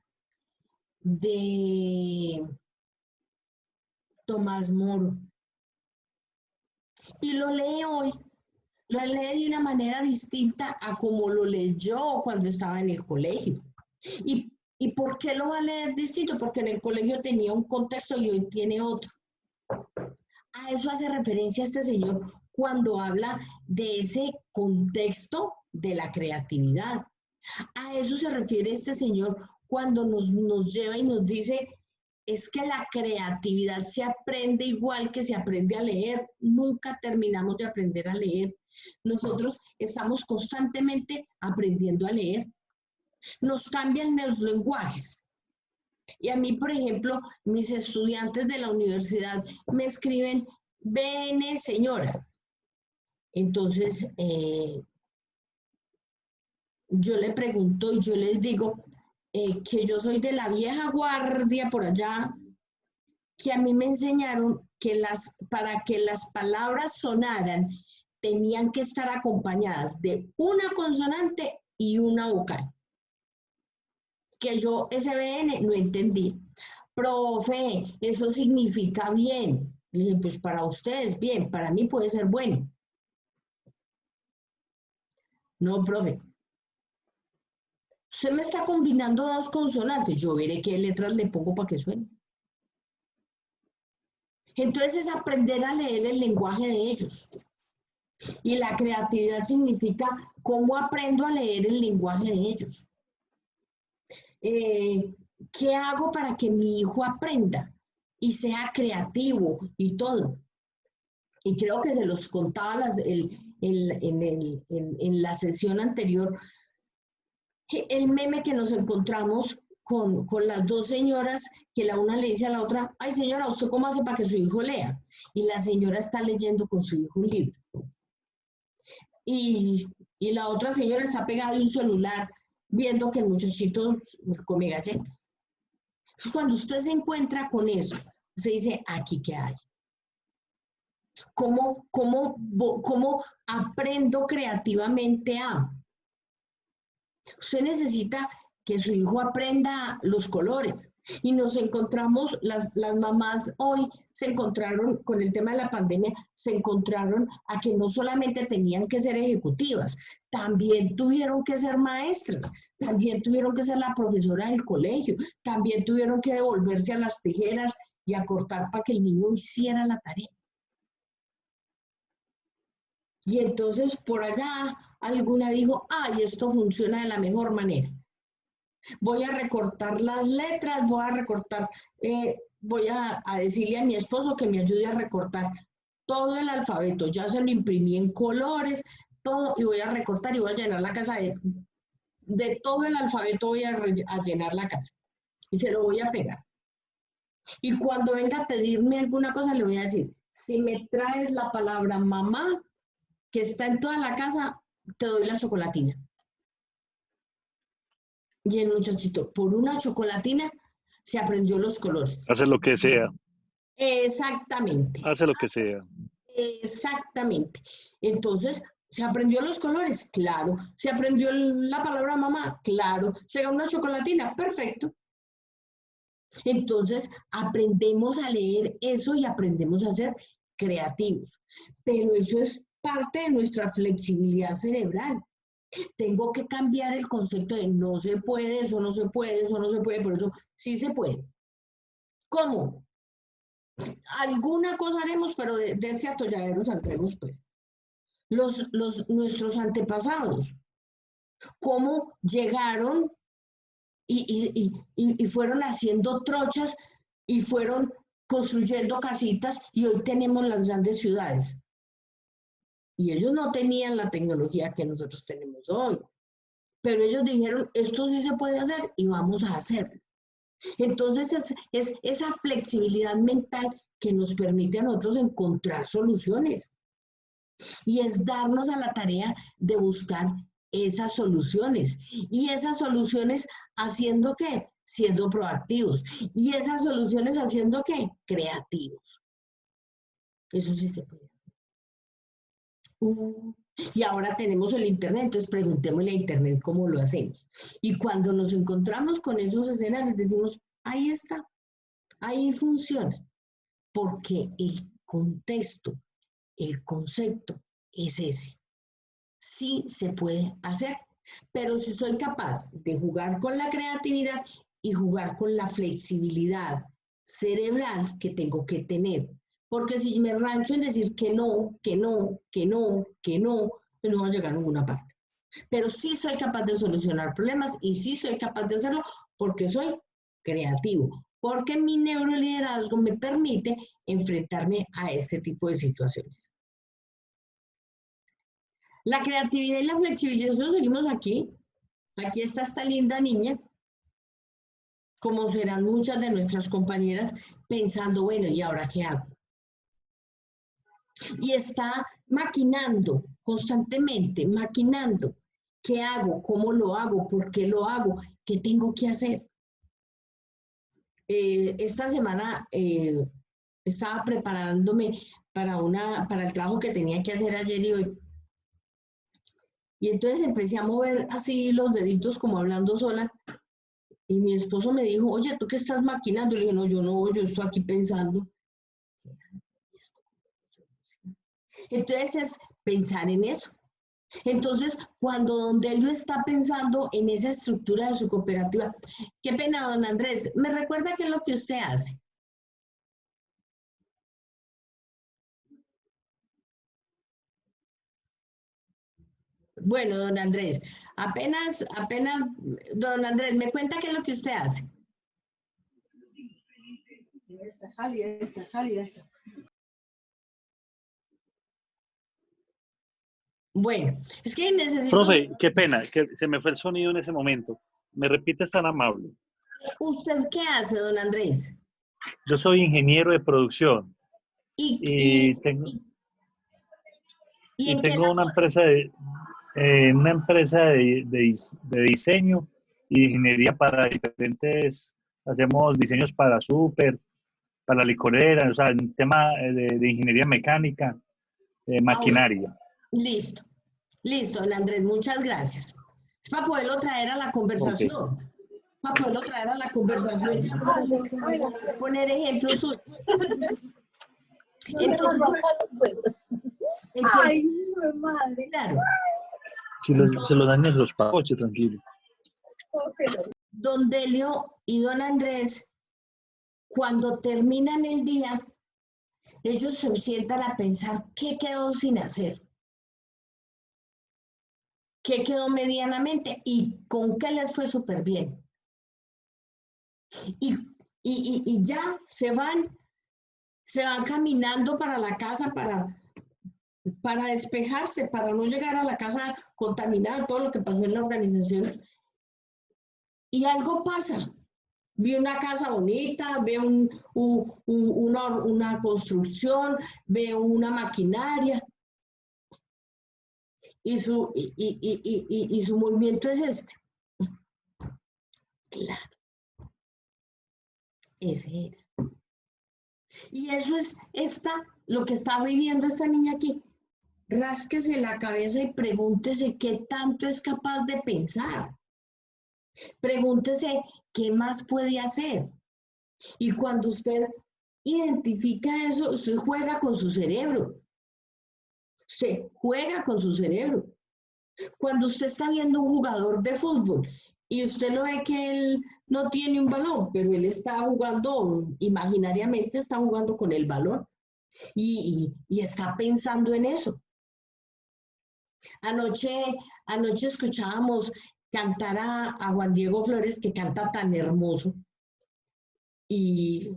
de Tomás Moro, y lo lee hoy, lo lee de una manera distinta a como lo leyó cuando estaba en el colegio. ¿Y por qué lo va a leer distinto? Porque en el colegio tenía un contexto y hoy tiene otro. A eso hace referencia este señor cuando habla de ese contexto de la creatividad. A eso se refiere este señor cuando nos lleva y nos dice, es que la creatividad se aprende igual que se aprende a leer. Nunca terminamos de aprender a leer. Nosotros estamos constantemente aprendiendo a leer. Nos cambian los lenguajes. Y a mí, por ejemplo, mis estudiantes de la universidad me escriben, ven, señora. Entonces, yo le pregunto y yo les digo que yo soy de la vieja guardia por allá, que a mí me enseñaron que para que las palabras sonaran, tenían que estar acompañadas de una consonante y una vocal. Que yo SBN no entendí. Profe, eso significa bien. Le dije, pues para ustedes bien, para mí puede ser bueno. No, profe. Usted me está combinando dos consonantes. Yo veré qué letras le pongo para que suene. Entonces es aprender a leer el lenguaje de ellos. Y la creatividad significa cómo aprendo a leer el lenguaje de ellos. ¿Qué hago para que mi hijo aprenda y sea creativo y todo? Y creo que se los contaba en la sesión anterior, el meme que nos encontramos con las dos señoras, que la una le dice a la otra, ay señora, ¿usted cómo hace para que su hijo lea? Y la señora está leyendo con su hijo un libro. Y la otra señora está pegada de un celular viendo que el muchachito come galletas. Cuando usted se encuentra con eso, usted dice, ¿aquí qué hay? ¿Cómo aprendo creativamente a? Usted necesita que su hijo aprenda los colores. Y nos encontramos, las mamás hoy se encontraron con el tema de la pandemia, se encontraron a que no solamente tenían que ser ejecutivas, también tuvieron que ser maestras, también tuvieron que ser la profesora del colegio, también tuvieron que devolverse a las tijeras y a cortar para que el niño hiciera la tarea. Y entonces por allá alguna dijo, ay, esto funciona de la mejor manera. Voy a recortar las letras, voy a decirle a mi esposo que me ayude a recortar todo el alfabeto. Ya se lo imprimí en colores, todo, y voy a recortar y voy a llenar la casa de todo el alfabeto, voy a llenar la casa. Y se lo voy a pegar. Y cuando venga a pedirme alguna cosa, le voy a decir, si me traes la palabra mamá, que está en toda la casa, te doy la chocolatina. Y el muchachito, por una chocolatina, se aprendió los colores. Hace lo que sea. Exactamente. Hace lo que sea. Exactamente. Entonces, ¿se aprendió los colores? Claro. ¿Se aprendió la palabra mamá? Claro. ¿Se ganó una chocolatina? Perfecto. Entonces, aprendemos a leer eso y aprendemos a ser creativos. Pero eso es parte de nuestra flexibilidad cerebral. Tengo que cambiar el concepto de no se puede, eso no se puede, eso no se puede, pero eso sí se puede. ¿Cómo? Alguna cosa haremos, pero de ese atolladero saldremos, pues. Nuestros antepasados, cómo llegaron y fueron haciendo trochas y fueron construyendo casitas y hoy tenemos las grandes ciudades. Y ellos no tenían la tecnología que nosotros tenemos hoy. Pero ellos dijeron, esto sí se puede hacer y vamos a hacerlo. Entonces es esa flexibilidad mental que nos permite a nosotros encontrar soluciones. Y es darnos a la tarea de buscar esas soluciones. Y esas soluciones haciendo ¿qué? Siendo proactivos. Y esas soluciones haciendo ¿qué? Creativos. Eso sí se puede hacer. Y ahora tenemos el Internet, entonces preguntémosle a Internet cómo lo hacemos. Y cuando nos encontramos con esos escenarios, decimos, ahí está, ahí funciona. Porque el contexto, el concepto es ese. Sí se puede hacer, pero si soy capaz de jugar con la creatividad y jugar con la flexibilidad cerebral que tengo que tener, Porque si me rancho en decir que no, que no, que no, que no, pues no va a llegar a ninguna parte. Pero sí soy capaz de solucionar problemas y sí soy capaz de hacerlo porque soy creativo, porque mi neuroliderazgo me permite enfrentarme a este tipo de situaciones. La creatividad y la flexibilización, seguimos aquí. Aquí está esta linda niña, como serán muchas de nuestras compañeras, pensando, bueno, ¿y ahora qué hago? Y está maquinando, constantemente maquinando. ¿Qué hago? ¿Cómo lo hago? ¿Por qué lo hago? ¿Qué tengo que hacer? Esta semana estaba preparándome para el trabajo que tenía que hacer ayer y hoy. Y entonces empecé a mover así los deditos como hablando sola. Y mi esposo me dijo, oye, ¿tú qué estás maquinando? Y le dije, no, yo estoy aquí pensando. Entonces es pensar en eso. Entonces, cuando don Delio está pensando en esa estructura de su cooperativa, qué pena, don Andrés, ¿me recuerda qué es lo que usted hace? Bueno, don Andrés, don Andrés, ¿me cuenta qué es lo que usted hace? Esta salida. Bueno, es que necesito... Profe, qué pena, que se me fue el sonido en ese momento. ¿Me repites tan amable? ¿Usted qué hace, don Andrés? Yo soy ingeniero de producción y ¿En qué tengo una empresa de diseño y de ingeniería para diferentes, hacemos diseños para súper, para licorera, o sea, un tema de ingeniería mecánica, bueno, maquinaria. listo, don Andrés, muchas gracias. Es para poderlo traer a la Ok. conversación. Para poderlo traer a la conversación, poner ejemplos suyos. Entonces, Ay, madre. claro, Se lo dañan los pacoches, tranquilo. don Delio y don Andrés, cuando terminan el día, ellos se sientan a pensar qué quedó sin hacer, qué quedó medianamente y con qué les fue súper bien. Y ya se van caminando para la casa para despejarse, para no llegar a la casa contaminada, todo lo que pasó en la organización. Y algo pasa. Ve una casa bonita, ve una construcción, ve una maquinaria y su movimiento es este. Claro, ese era. Y eso es lo que está viviendo esta niña aquí. Rásquese la cabeza y pregúntese qué tanto es capaz de pensar. Pregúntese qué más puede hacer. Y cuando usted identifica eso, usted juega con su cerebro. Usted juega con su cerebro. Cuando usted está viendo un jugador de fútbol y usted lo ve que él no tiene un balón, pero él está jugando, imaginariamente está jugando con el balón y está pensando en eso. Anoche escuchábamos cantar a Juan Diego Flores, que canta tan hermoso, y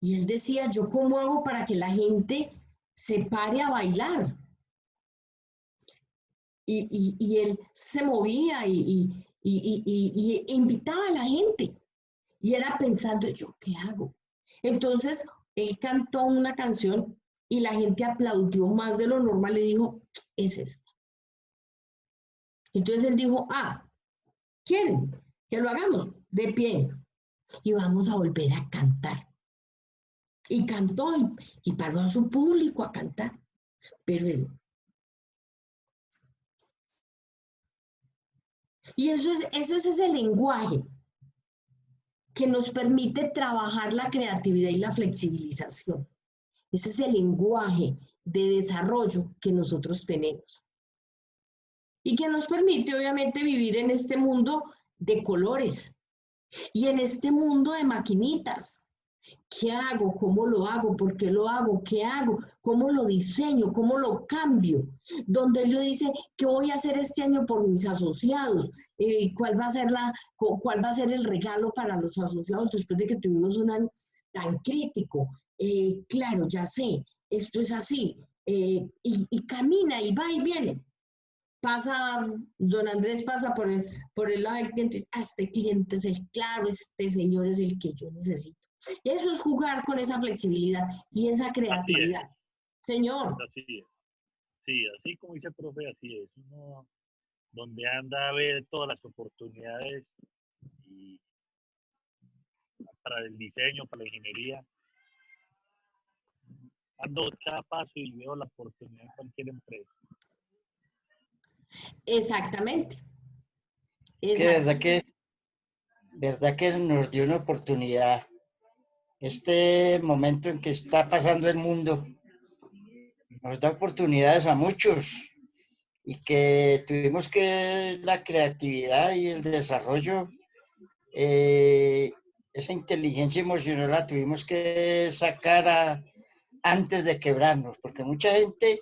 él decía, ¿yo cómo hago para que la gente se pare a bailar? Y él se movía y invitaba a la gente. Y era pensando, ¿yo qué hago? Entonces, él cantó una canción y la gente aplaudió más de lo normal y dijo, es esta. Entonces él dijo, ¿quieren que lo hagamos? De pie. Y vamos a volver a cantar. Y cantó y paró a su público a cantar. Pero él... Y eso es ese lenguaje que nos permite trabajar la creatividad y la flexibilización. Ese es el lenguaje de desarrollo que nosotros tenemos. Y que nos permite, obviamente, vivir en este mundo de colores y en este mundo de maquinitas. ¿Qué hago? ¿Cómo lo hago? ¿Por qué lo hago? ¿Qué hago? ¿Cómo lo diseño? ¿Cómo lo cambio? Donde él dice, ¿qué voy a hacer este año por mis asociados? ¿Cuál va a ser cuál va a ser el regalo para los asociados después de que tuvimos un año tan crítico? Claro, ya sé, esto es así. Y camina y va y viene. Pasa, don Andrés pasa por el lado del cliente, este cliente es el claro, este señor es el que yo necesito. Eso es jugar con esa flexibilidad y esa creatividad. Señor. Así es. Sí, así como dice el profe, así es. Uno donde anda a ver todas las oportunidades y para el diseño, para la ingeniería. Ando cada paso y veo la oportunidad en cualquier empresa. Exactamente. Es verdad que nos dio una oportunidad. Este momento en que está pasando el mundo nos da oportunidades a muchos y que tuvimos que la creatividad y el desarrollo, esa inteligencia emocional la tuvimos que sacar antes de quebrarnos, porque mucha gente,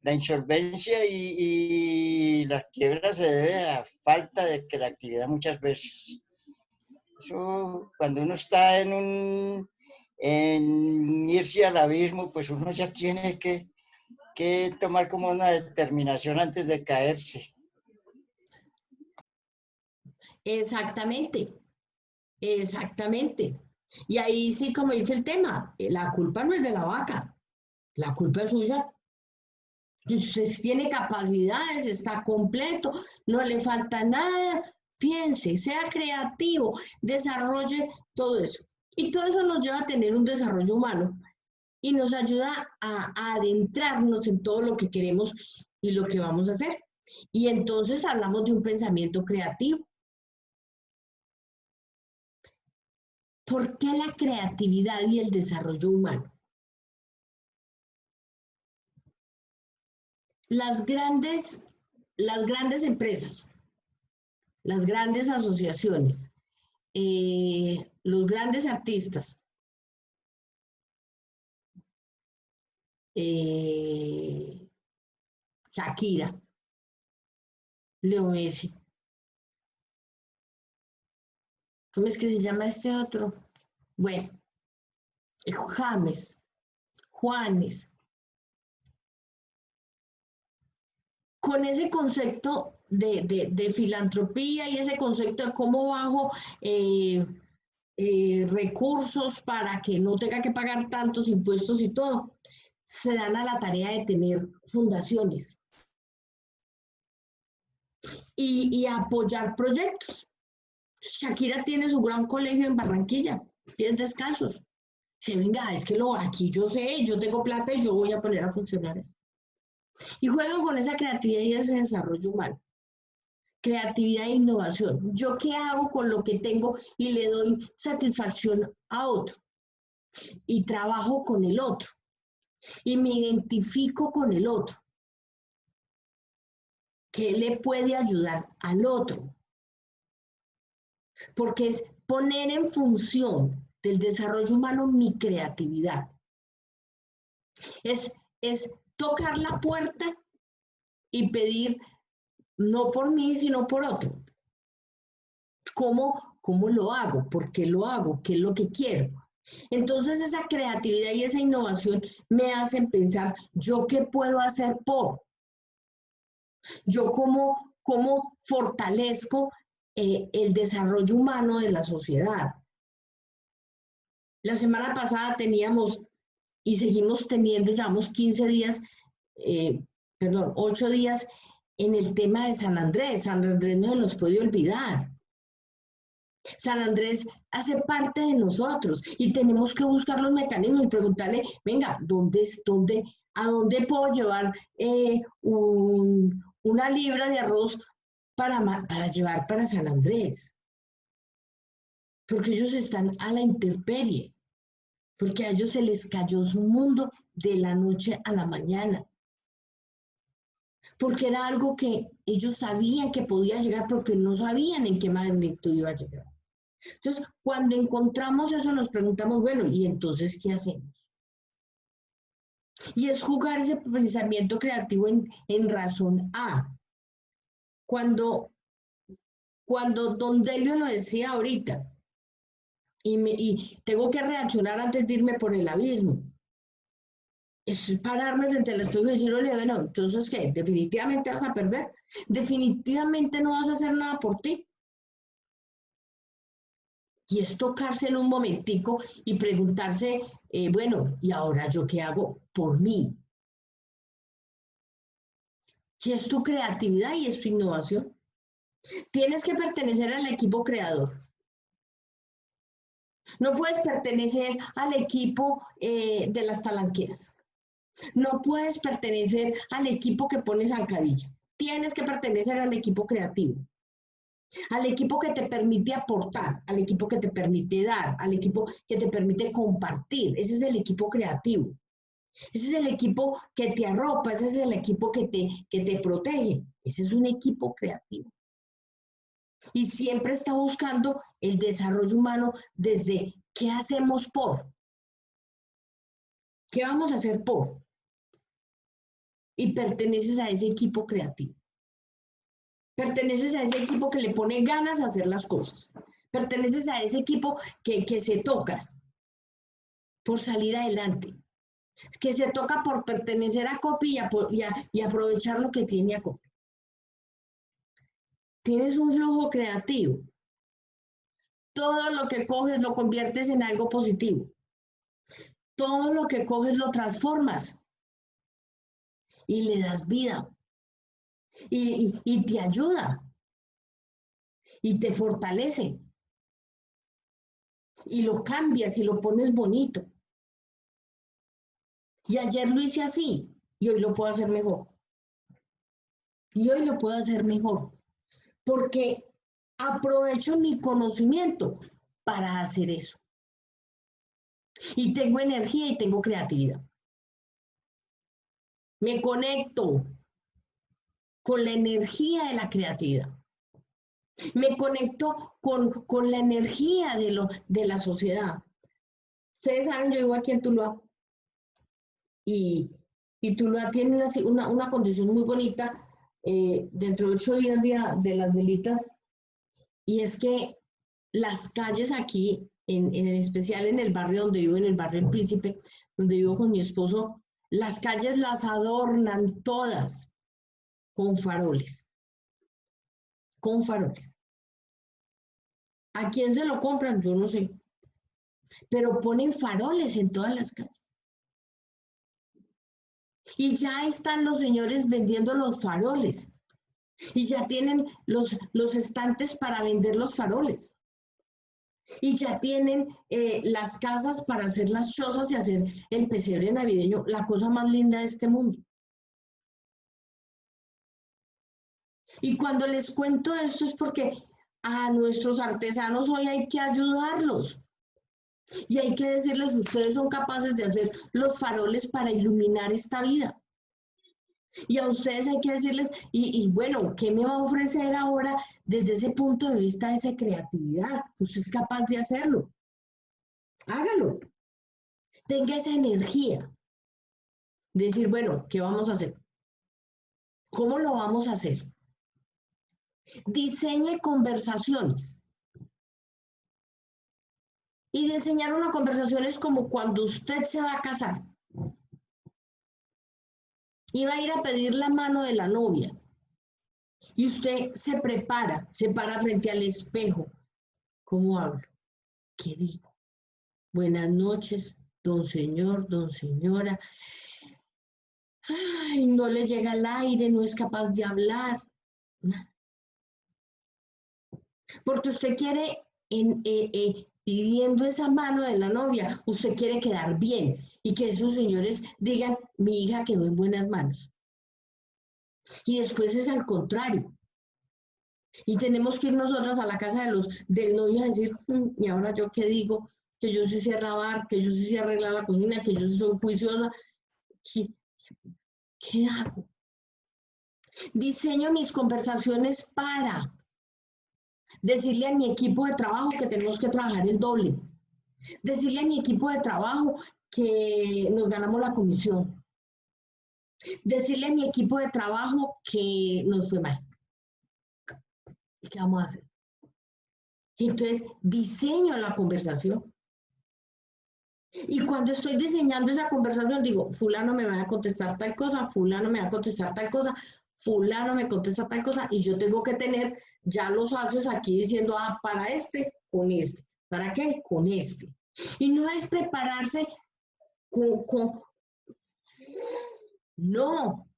la insolvencia y la quiebra se debe a falta de creatividad muchas veces. Eso, cuando uno está en irse al abismo, pues uno ya tiene que tomar como una determinación antes de caerse. Exactamente, exactamente. Y ahí sí, como dice el tema, la culpa no es de la vaca, la culpa es suya. Si usted tiene capacidades, está completo, no le falta nada, piense, sea creativo, desarrolle todo eso. Y todo eso nos lleva a tener un desarrollo humano y nos ayuda a adentrarnos en todo lo que queremos y lo que vamos a hacer. Y entonces hablamos de un pensamiento creativo. ¿Por qué la creatividad y el desarrollo humano? Las grandes empresas, las grandes asociaciones, los grandes artistas, Shakira, Leo Messi, ¿cómo es que se llama este otro? Bueno, James, Juanes, con ese concepto de filantropía y ese concepto de cómo bajo recursos para que no tenga que pagar tantos impuestos y todo, se dan a la tarea de tener fundaciones y apoyar proyectos. Shakira tiene su gran colegio en Barranquilla, pies descalzos. Se venga, es que aquí yo sé, yo tengo plata y yo voy a poner a funcionar eso. Y juegan con esa creatividad y ese desarrollo humano. Creatividad e innovación. ¿Yo qué hago con lo que tengo y le doy satisfacción a otro? Y trabajo con el otro. Y me identifico con el otro. ¿Qué le puede ayudar al otro? Porque es poner en función del desarrollo humano mi creatividad. Es tocar la puerta y pedir, no por mí, sino por otro. ¿Cómo lo hago? ¿Por qué lo hago? ¿Qué es lo que quiero? Entonces esa creatividad y esa innovación me hacen pensar, ¿yo qué puedo hacer por? ¿Yo cómo fortalezco el desarrollo humano de la sociedad? La semana pasada teníamos y seguimos teniendo, llevamos 15 días, 8 días en el tema de San Andrés. San Andrés no nos puede olvidar. San Andrés hace parte de nosotros y tenemos que buscar los mecanismos y preguntarle, venga, ¿a dónde puedo llevar una libra de arroz para llevar para San Andrés? Porque ellos están a la intemperie, porque a ellos se les cayó su mundo de la noche a la mañana. Porque era algo que ellos sabían que podía llegar, porque no sabían en qué magnitud iba a llegar. Entonces, cuando encontramos eso, nos preguntamos, bueno, ¿y entonces qué hacemos? Y es jugar ese pensamiento creativo en razón A. Cuando don Delio lo decía ahorita, y tengo que reaccionar antes de irme por el abismo, es pararme frente al espejo y decir, oye, bueno, entonces, ¿qué? ¿Definitivamente vas a perder? ¿Definitivamente no vas a hacer nada por ti? Y es tocarse en un momentico y preguntarse, bueno, ¿y ahora yo qué hago por mí? Si es tu creatividad y es tu innovación. Tienes que pertenecer al equipo creador. No puedes pertenecer al equipo de las talanqueras. No puedes pertenecer al equipo que pone zancadilla. Tienes que pertenecer al equipo creativo. Al equipo que te permite aportar, al equipo que te permite dar, al equipo que te permite compartir. Ese es el equipo creativo. Ese es el equipo que te arropa, ese es el equipo que te protege. Ese es un equipo creativo. Y siempre está buscando el desarrollo humano desde qué hacemos por, qué vamos a hacer por. Y perteneces a ese equipo creativo. Perteneces a ese equipo que le pone ganas a hacer las cosas. Perteneces a ese equipo que se toca por salir adelante. Que se toca por pertenecer a Copi y aprovechar lo que tiene a Copi. Tienes un flujo creativo. Todo lo que coges lo conviertes en algo positivo. Todo lo que coges lo transformas y le das vida. Y te ayuda. Y te fortalece. Y lo cambias y lo pones bonito. Y ayer lo hice así y hoy lo puedo hacer mejor. Y hoy lo puedo hacer mejor. Porque aprovecho mi conocimiento para hacer eso. Y tengo energía y tengo creatividad. Me conecto con la energía de la creatividad. Me conecto con la energía de la sociedad. Ustedes saben, yo vivo aquí en Tuluá y Tuluá tiene una condición muy bonita dentro de 8 días de las velitas, y es que las calles aquí, en especial en el barrio donde vivo, en el barrio El Príncipe, donde vivo con mi esposo, las calles las adornan todas con faroles. Con faroles. ¿A quién se lo compran? Yo no sé. Pero ponen faroles en todas las calles. Y ya están los señores vendiendo los faroles. Y ya tienen los estantes para vender los faroles. Y ya tienen las casas para hacer las chozas y hacer el pesebre navideño, la cosa más linda de este mundo. Y cuando les cuento esto es porque a nuestros artesanos hoy hay que ayudarlos. Y hay que decirles, ustedes son capaces de hacer los faroles para iluminar esta vida. Y a ustedes hay que decirles, y bueno, ¿qué me va a ofrecer ahora desde ese punto de vista de esa creatividad? Usted es capaz de hacerlo. Hágalo. Tenga esa energía de decir, bueno, ¿qué vamos a hacer? ¿Cómo lo vamos a hacer? Diseñe conversaciones. Y diseñar una conversación es como cuando usted se va a casar y va a ir a pedir la mano de la novia. Y usted se para frente al espejo. ¿Cómo hablo? ¿Qué digo? Buenas noches, don señor, don señora. Ay, no le llega el aire, no es capaz de hablar. Porque usted quiere, pidiendo esa mano de la novia, usted quiere quedar bien y que esos señores digan, mi hija quedó en buenas manos. Y después es al contrario. Y tenemos que ir nosotras a la casa del novio a decir, ¿y ahora yo qué digo? Que yo sí sé lavar, que yo sí sé arreglar la cocina, que yo sí soy juiciosa. ¿Qué hago? Diseño mis conversaciones para. Decirle a mi equipo de trabajo que tenemos que trabajar el doble. Decirle a mi equipo de trabajo que nos ganamos la comisión. Decirle a mi equipo de trabajo que nos fue mal. ¿Y qué vamos a hacer? Entonces, diseño la conversación. Y cuando estoy diseñando esa conversación, digo, fulano me va a contestar tal cosa, fulano me va a contestar tal cosa, fulano me contesta tal cosa, y yo tengo que tener ya los haces aquí diciendo, ah, para este, con este. ¿Para qué? Con este. Y no es prepararse no,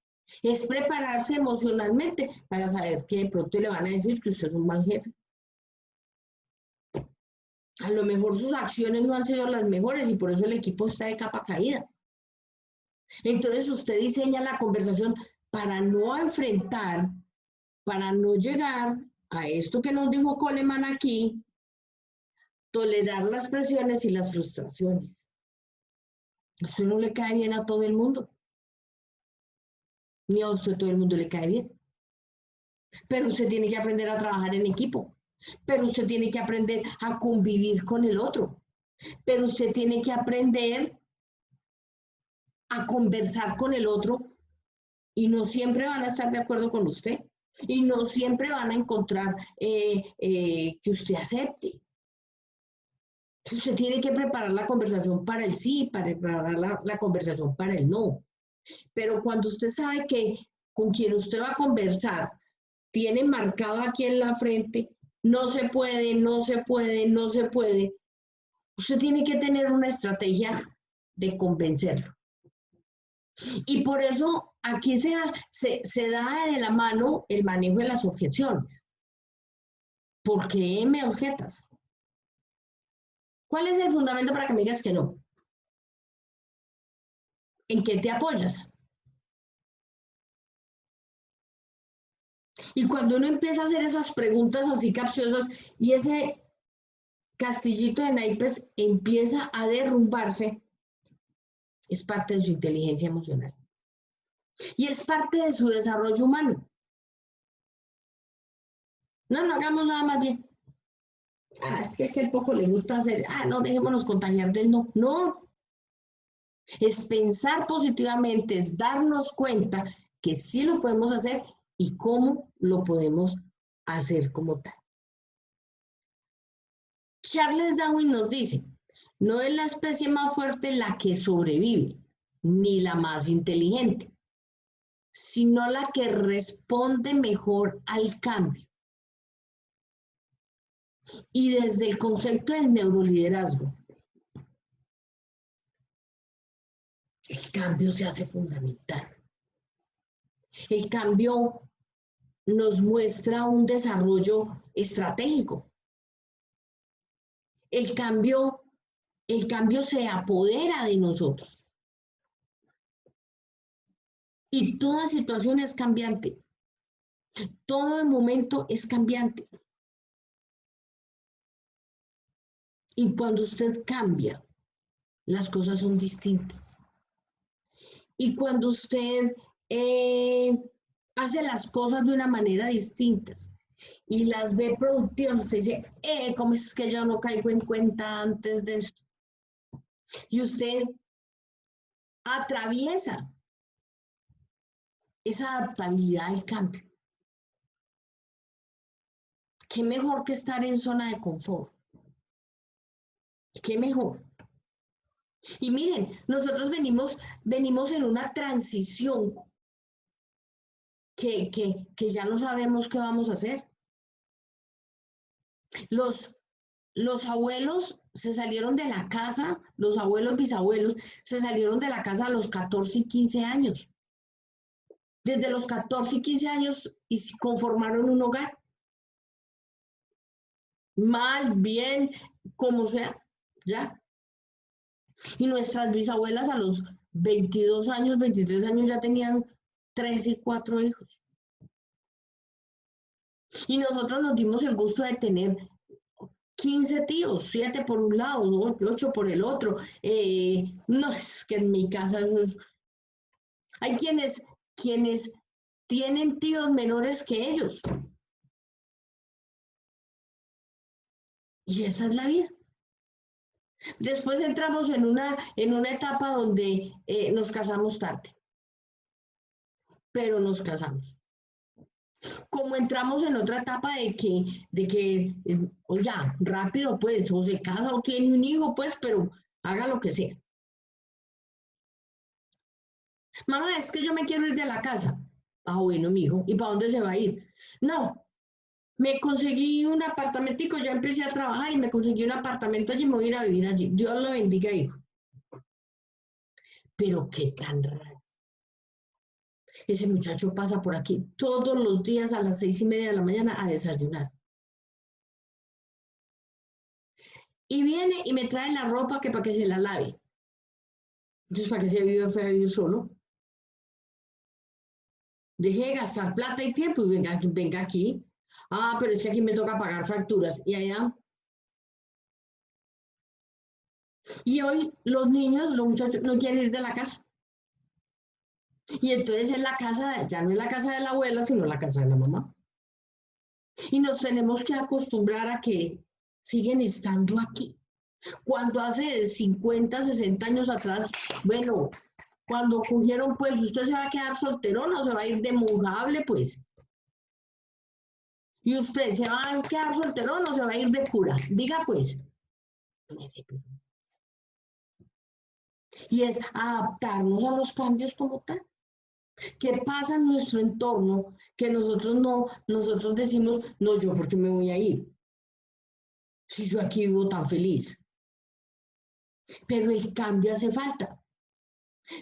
es prepararse emocionalmente para saber que de pronto le van a decir que usted es un mal jefe. A lo mejor sus acciones no han sido las mejores y por eso el equipo está de capa caída. Entonces usted diseña la conversación para no enfrentar, para no llegar a esto que nos dijo Coleman aquí, tolerar las presiones y las frustraciones. A usted no le cae bien a todo el mundo. Ni a usted todo el mundo le cae bien. Pero usted tiene que aprender a trabajar en equipo. Pero usted tiene que aprender a convivir con el otro. Pero usted tiene que aprender a conversar con el otro y no siempre van a estar de acuerdo con usted. Y no siempre van a encontrar que usted acepte. Usted tiene que preparar la conversación para el sí, para preparar la conversación para el no. Pero cuando usted sabe que con quien usted va a conversar tiene marcado aquí en la frente, no se puede, no se puede, no se puede, usted tiene que tener una estrategia de convencerlo. Y por eso aquí se da de la mano el manejo de las objeciones. ¿Por qué me objetas? ¿Cuál es el fundamento para que me digas que no? ¿En qué te apoyas? Y cuando uno empieza a hacer esas preguntas así capciosas y ese castillito de naipes empieza a derrumbarse, es parte de su inteligencia emocional. Y es parte de su desarrollo humano. No hagamos nada más bien. Es que a aquel poco le gusta hacer, no, dejémonos contagiar del no. No. Es pensar positivamente, es darnos cuenta que sí lo podemos hacer y cómo lo podemos hacer como tal. Charles Darwin nos dice, no es la especie más fuerte la que sobrevive, ni la más inteligente, sino la que responde mejor al cambio. Y desde el concepto del neuroliderazgo, el cambio se hace fundamental. El cambio nos muestra un desarrollo estratégico. El cambio se apodera de nosotros. Y toda situación es cambiante. Todo momento es cambiante. Y cuando usted cambia, las cosas son distintas. Y cuando usted hace las cosas de una manera distinta y las ve productivas, usted dice, ¿cómo es que yo no caigo en cuenta antes de esto? Y usted atraviesa esa adaptabilidad al cambio. ¿Qué mejor que estar en zona de confort? ¿Qué mejor? Y miren, nosotros venimos en una transición que ya no sabemos qué vamos a hacer. Los abuelos se salieron de la casa, los abuelos, bisabuelos, se salieron de la casa a los 14 y 15 años. Desde los 14 y 15 años y conformaron un hogar. Mal, bien, como sea, ya. Y nuestras bisabuelas a los 22 años, 23 años ya tenían 3 y 4 hijos. Y nosotros nos dimos el gusto de tener 15 tíos, 7 por un lado, 8 por el otro. No, es que en mi casa hay quienes tienen tíos menores que ellos. Y esa es la vida. Después entramos en una etapa donde nos casamos tarde, pero nos casamos. Como entramos en otra etapa de que oiga, rápido pues, o se casa o tiene un hijo pues, pero haga lo que sea. Mamá, es que yo me quiero ir de la casa. Ah, bueno, mijo, ¿y para dónde se va a ir? No, me conseguí un apartamentico, ya empecé a trabajar y me conseguí un apartamento allí, me voy a ir a vivir allí. Dios lo bendiga, hijo. Pero qué tan raro. Ese muchacho pasa por aquí todos los días a las 6:30 de la mañana a desayunar. Y viene y me trae la ropa que para que se la lave. Entonces, ¿para qué se vive fue a vivir solo? Deje de gastar plata y tiempo y venga aquí. Ah, pero es que aquí me toca pagar facturas. Y allá. Y hoy los niños, los muchachos, no quieren ir de la casa. Y entonces es la casa, ya no es la casa de la abuela, sino la casa de la mamá. Y nos tenemos que acostumbrar a que siguen estando aquí. Cuando hace 50, 60 años atrás, bueno, cuando cogieron, pues, ¿usted se va a quedar solterón o se va a ir de mujable, pues? ¿Y usted se va a quedar solterón o se va a ir de cura? Diga, pues. Y es adaptarnos a los cambios como tal. ¿Qué pasa en nuestro entorno que nosotros decimos, no, yo por qué me voy a ir? Si yo aquí vivo tan feliz. Pero el cambio hace falta.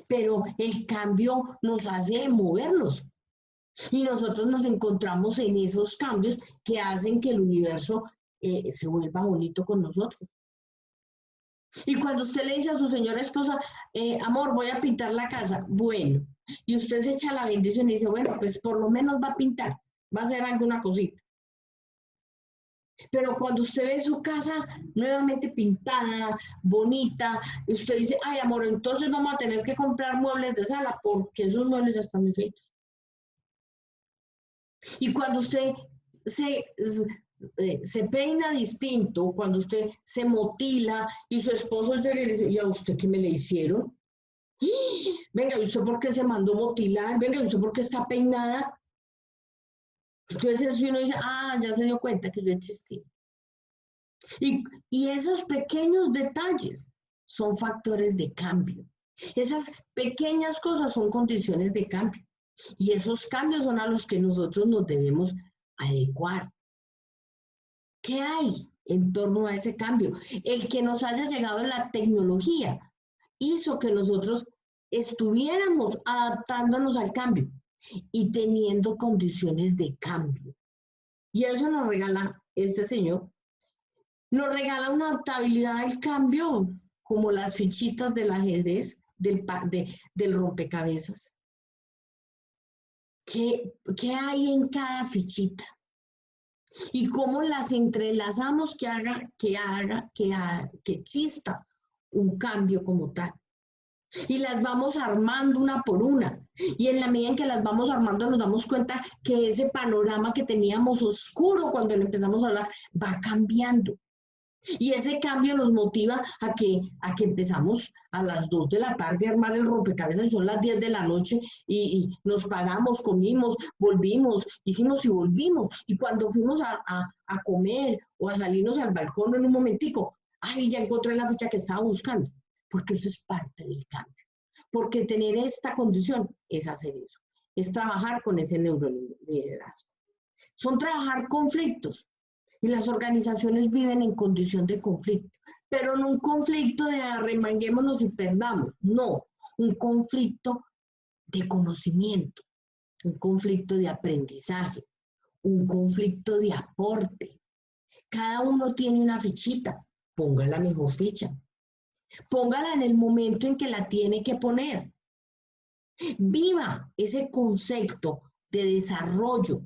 Pero el cambio nos hace movernos. Y nosotros nos encontramos en esos cambios que hacen que el universo se vuelva bonito con nosotros. Y cuando usted le dice a su señora esposa, amor, voy a pintar la casa, bueno, y usted se echa la bendición y dice, bueno, pues por lo menos va a pintar, va a hacer alguna cosita. Pero cuando usted ve su casa nuevamente pintada, bonita, y usted dice, ay, amor, entonces vamos a tener que comprar muebles de sala porque esos muebles ya están muy feitos. Y cuando usted se peina distinto, cuando usted se motila y su esposo llega y dice, ¿y a usted qué me le hicieron? Venga, ¿y usted por qué se mandó motilar? Venga, ¿y usted por qué está peinada? Entonces uno dice, ah, ya se dio cuenta que yo existí. Y esos pequeños detalles son factores de cambio. Esas pequeñas cosas son condiciones de cambio. Y esos cambios son a los que nosotros nos debemos adecuar. ¿Qué hay en torno a ese cambio? El que nos haya llegado la tecnología hizo que nosotros estuviéramos adaptándonos al cambio y teniendo condiciones de cambio. Y eso nos regala este señor. Nos regala una adaptabilidad al cambio, como las fichitas del ajedrez, del rompecabezas. ¿Qué hay en cada fichita? Y cómo las entrelazamos que exista un cambio como tal. Y las vamos armando una por una. Y en la medida en que las vamos armando nos damos cuenta que ese panorama que teníamos oscuro cuando lo empezamos a hablar va cambiando. Y ese cambio nos motiva a que empezamos a las 2 de la tarde a armar el rompecabezas, son las 10 de la noche y nos paramos, comimos, volvimos, hicimos y volvimos. Y cuando fuimos a comer o a salirnos al balcón en un momentico, ay, ya encontré la fecha que estaba buscando, porque eso es parte del cambio. Porque tener esta condición es hacer eso, es trabajar con ese neuroliderazgo. Son trabajar conflictos. Y las organizaciones viven en condición de conflicto, pero no un conflicto de arremanguémonos y perdamos, no, un conflicto de conocimiento, un conflicto de aprendizaje, un conflicto de aporte. Cada uno tiene una fichita, ponga la mejor ficha, póngala en el momento en que la tiene que poner. Viva ese concepto de desarrollo.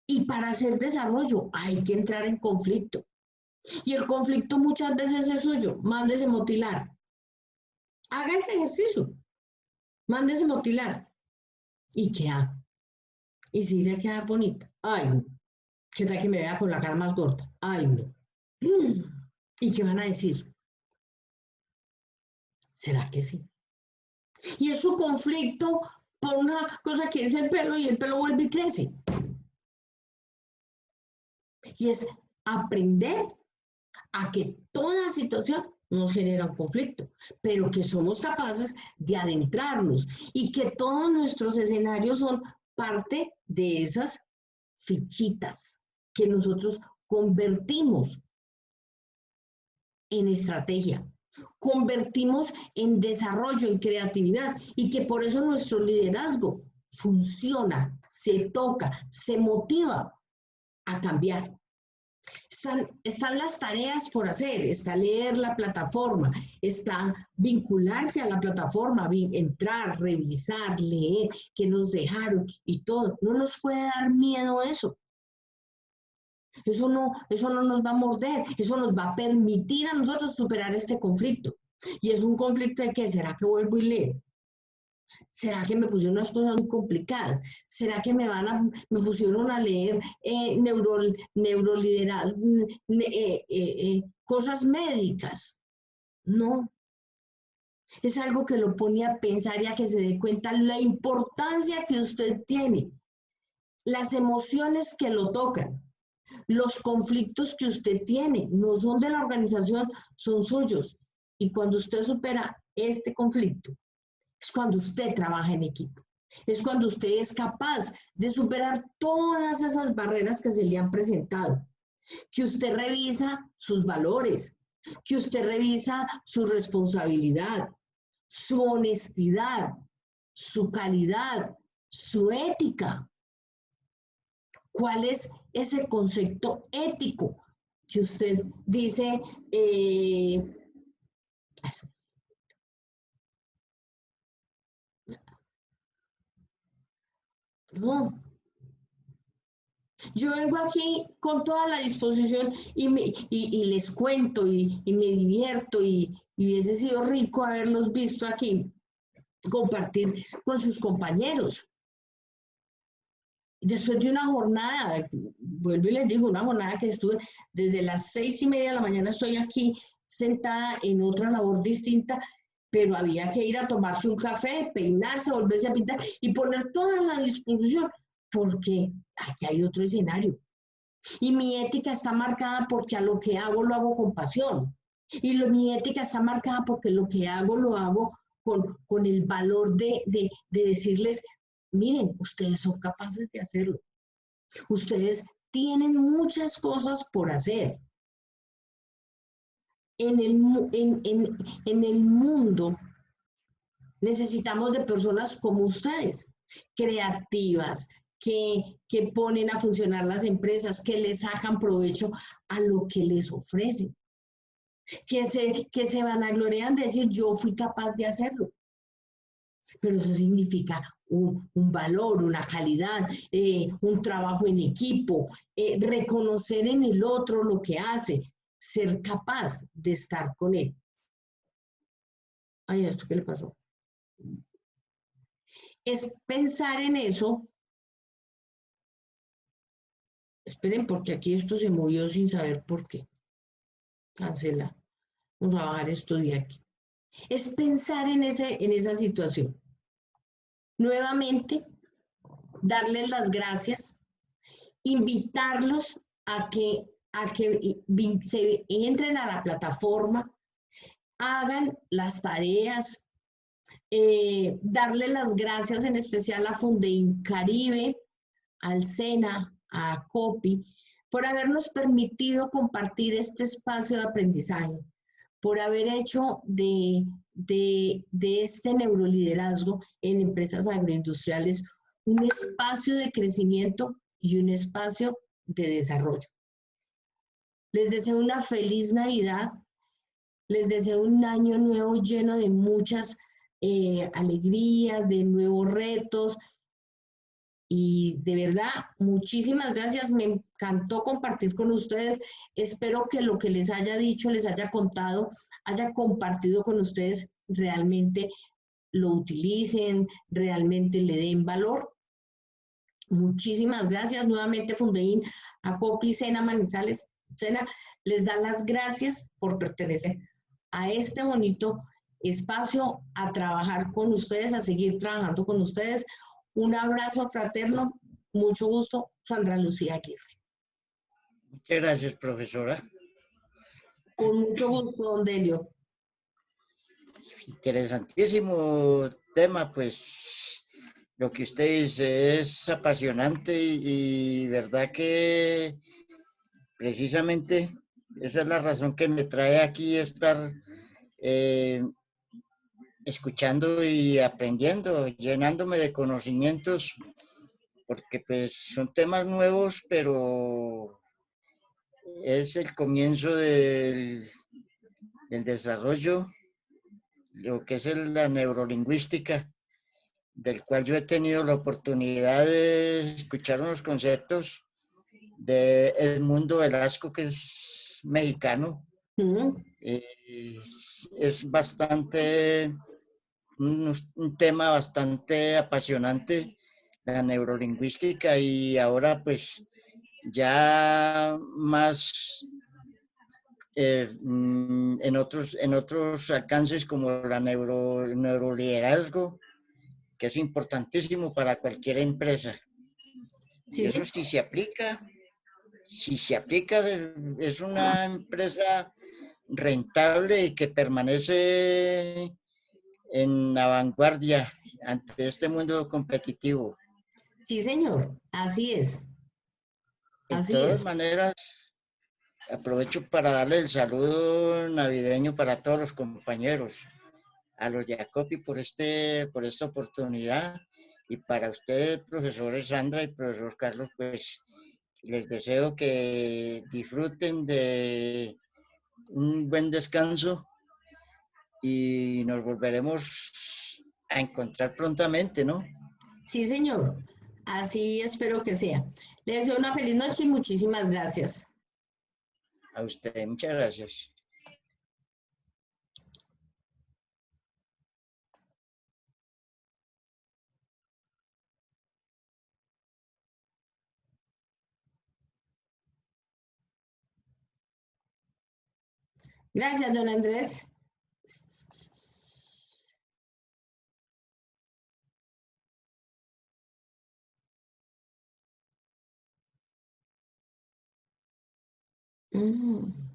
Y para hacer desarrollo hay que entrar en conflicto. Y el conflicto muchas veces es suyo. Mándese motilar. Haga ese ejercicio. Mándese motilar. ¿Y qué hago? ¿Y si iré a quedar bonita? Ay, no. ¿Qué tal que me vea con la cara más gorda? Ay, no. ¿Y qué van a decir? ¿Será que sí? Y es su conflicto por una cosa que es el pelo y el pelo vuelve y crece. Y es aprender a que toda situación nos genera un conflicto, pero que somos capaces de adentrarnos y que todos nuestros escenarios son parte de esas fichitas que nosotros convertimos en estrategia, convertimos en desarrollo, en creatividad y que por eso nuestro liderazgo funciona, se toca, se motiva a cambiar. Están las tareas por hacer, está leer la plataforma, está vincularse a la plataforma, entrar, revisar, leer, qué nos dejaron y todo. No nos puede dar miedo eso. Eso no nos va a morder, eso nos va a permitir a nosotros superar este conflicto. Y es un conflicto de que, ¿será que vuelvo y leo? ¿Será que me pusieron unas cosas muy complicadas? ¿Será que me pusieron a leer neuroliderazgo, cosas médicas? No. Es algo que lo pone a pensar y a que se dé cuenta la importancia que usted tiene, las emociones que lo tocan, los conflictos que usted tiene, no son de la organización, son suyos. Y cuando usted supera este conflicto, es cuando usted trabaja en equipo. Es cuando usted es capaz de superar todas esas barreras que se le han presentado. Que usted revisa sus valores, que usted revisa su responsabilidad, su honestidad, su calidad, su ética. ¿Cuál es ese concepto ético que usted dice? No. Yo vengo aquí con toda la disposición y les cuento y me divierto y hubiese sido rico haberlos visto aquí, compartir con sus compañeros. Después de una jornada, vuelvo y les digo, una jornada que estuve desde las 6:30 de la mañana, estoy aquí sentada en otra labor distinta, pero había que ir a tomarse un café, peinarse, volverse a pintar y poner toda la disposición, porque aquí hay otro escenario. Y mi ética está marcada porque a lo que hago lo hago con pasión. Y mi ética está marcada porque lo que hago lo hago con el valor de decirles, miren, ustedes son capaces de hacerlo. Ustedes tienen muchas cosas por hacer. En el mundo necesitamos de personas como ustedes, creativas, que ponen a funcionar las empresas, que les sacan provecho a lo que les ofrecen, que se vanaglorian de decir, yo fui capaz de hacerlo. Pero eso significa un valor, una calidad, un trabajo en equipo, reconocer en el otro lo que hace, ser capaz de estar con él. Ay, ¿esto qué le pasó? Es pensar en eso. Esperen, porque aquí esto se movió sin saber por qué. Cancela. Vamos a bajar esto de aquí. Es pensar en esa situación. Nuevamente, darles las gracias, invitarlos a que se entren a la plataforma, hagan las tareas, darle las gracias en especial a Fundein Caribe, al SENA, a COPI, por habernos permitido compartir este espacio de aprendizaje, por haber hecho de este neuroliderazgo en empresas agroindustriales un espacio de crecimiento y un espacio de desarrollo. Les deseo una feliz Navidad, les deseo un año nuevo lleno de muchas alegrías, de nuevos retos y de verdad, muchísimas gracias, me encantó compartir con ustedes, espero que lo que les haya dicho, les haya contado, haya compartido con ustedes, realmente lo utilicen, realmente le den valor. Muchísimas gracias nuevamente, Fundein, a COPI, SENA, Manizales. Sena les da las gracias por pertenecer a este bonito espacio, a trabajar con ustedes, a seguir trabajando con ustedes. Un abrazo fraterno, mucho gusto, Sandra Lucía Aguirre. Muchas gracias, profesora. Con mucho gusto, don Delio. Interesantísimo tema, pues lo que usted dice es apasionante y verdad que precisamente esa es la razón que me trae aquí estar escuchando y aprendiendo, llenándome de conocimientos, porque pues son temas nuevos, pero es el comienzo del desarrollo, lo que es la neurolingüística, del cual yo he tenido la oportunidad de escuchar unos conceptos de Edmundo Velasco, que es mexicano. Es bastante, un tema bastante apasionante, la neurolingüística, y ahora pues ya más en otros alcances como el neuroliderazgo, que es importantísimo para cualquier empresa. Y Sí, eso sí. si se aplica, es una empresa rentable y que permanece en la vanguardia ante este mundo competitivo. Sí, señor, así es, De así todas es. maneras, aprovecho para darle el saludo navideño para todos los compañeros, a los Jacobi por esta oportunidad, y para ustedes, profesores Sandra y profesor Carlos, pues les deseo que disfruten de un buen descanso y nos volveremos a encontrar prontamente, ¿no? Sí, señor, así espero que sea. Les deseo una feliz noche y muchísimas gracias. A usted, muchas gracias. Gracias, don Andrés. Mm.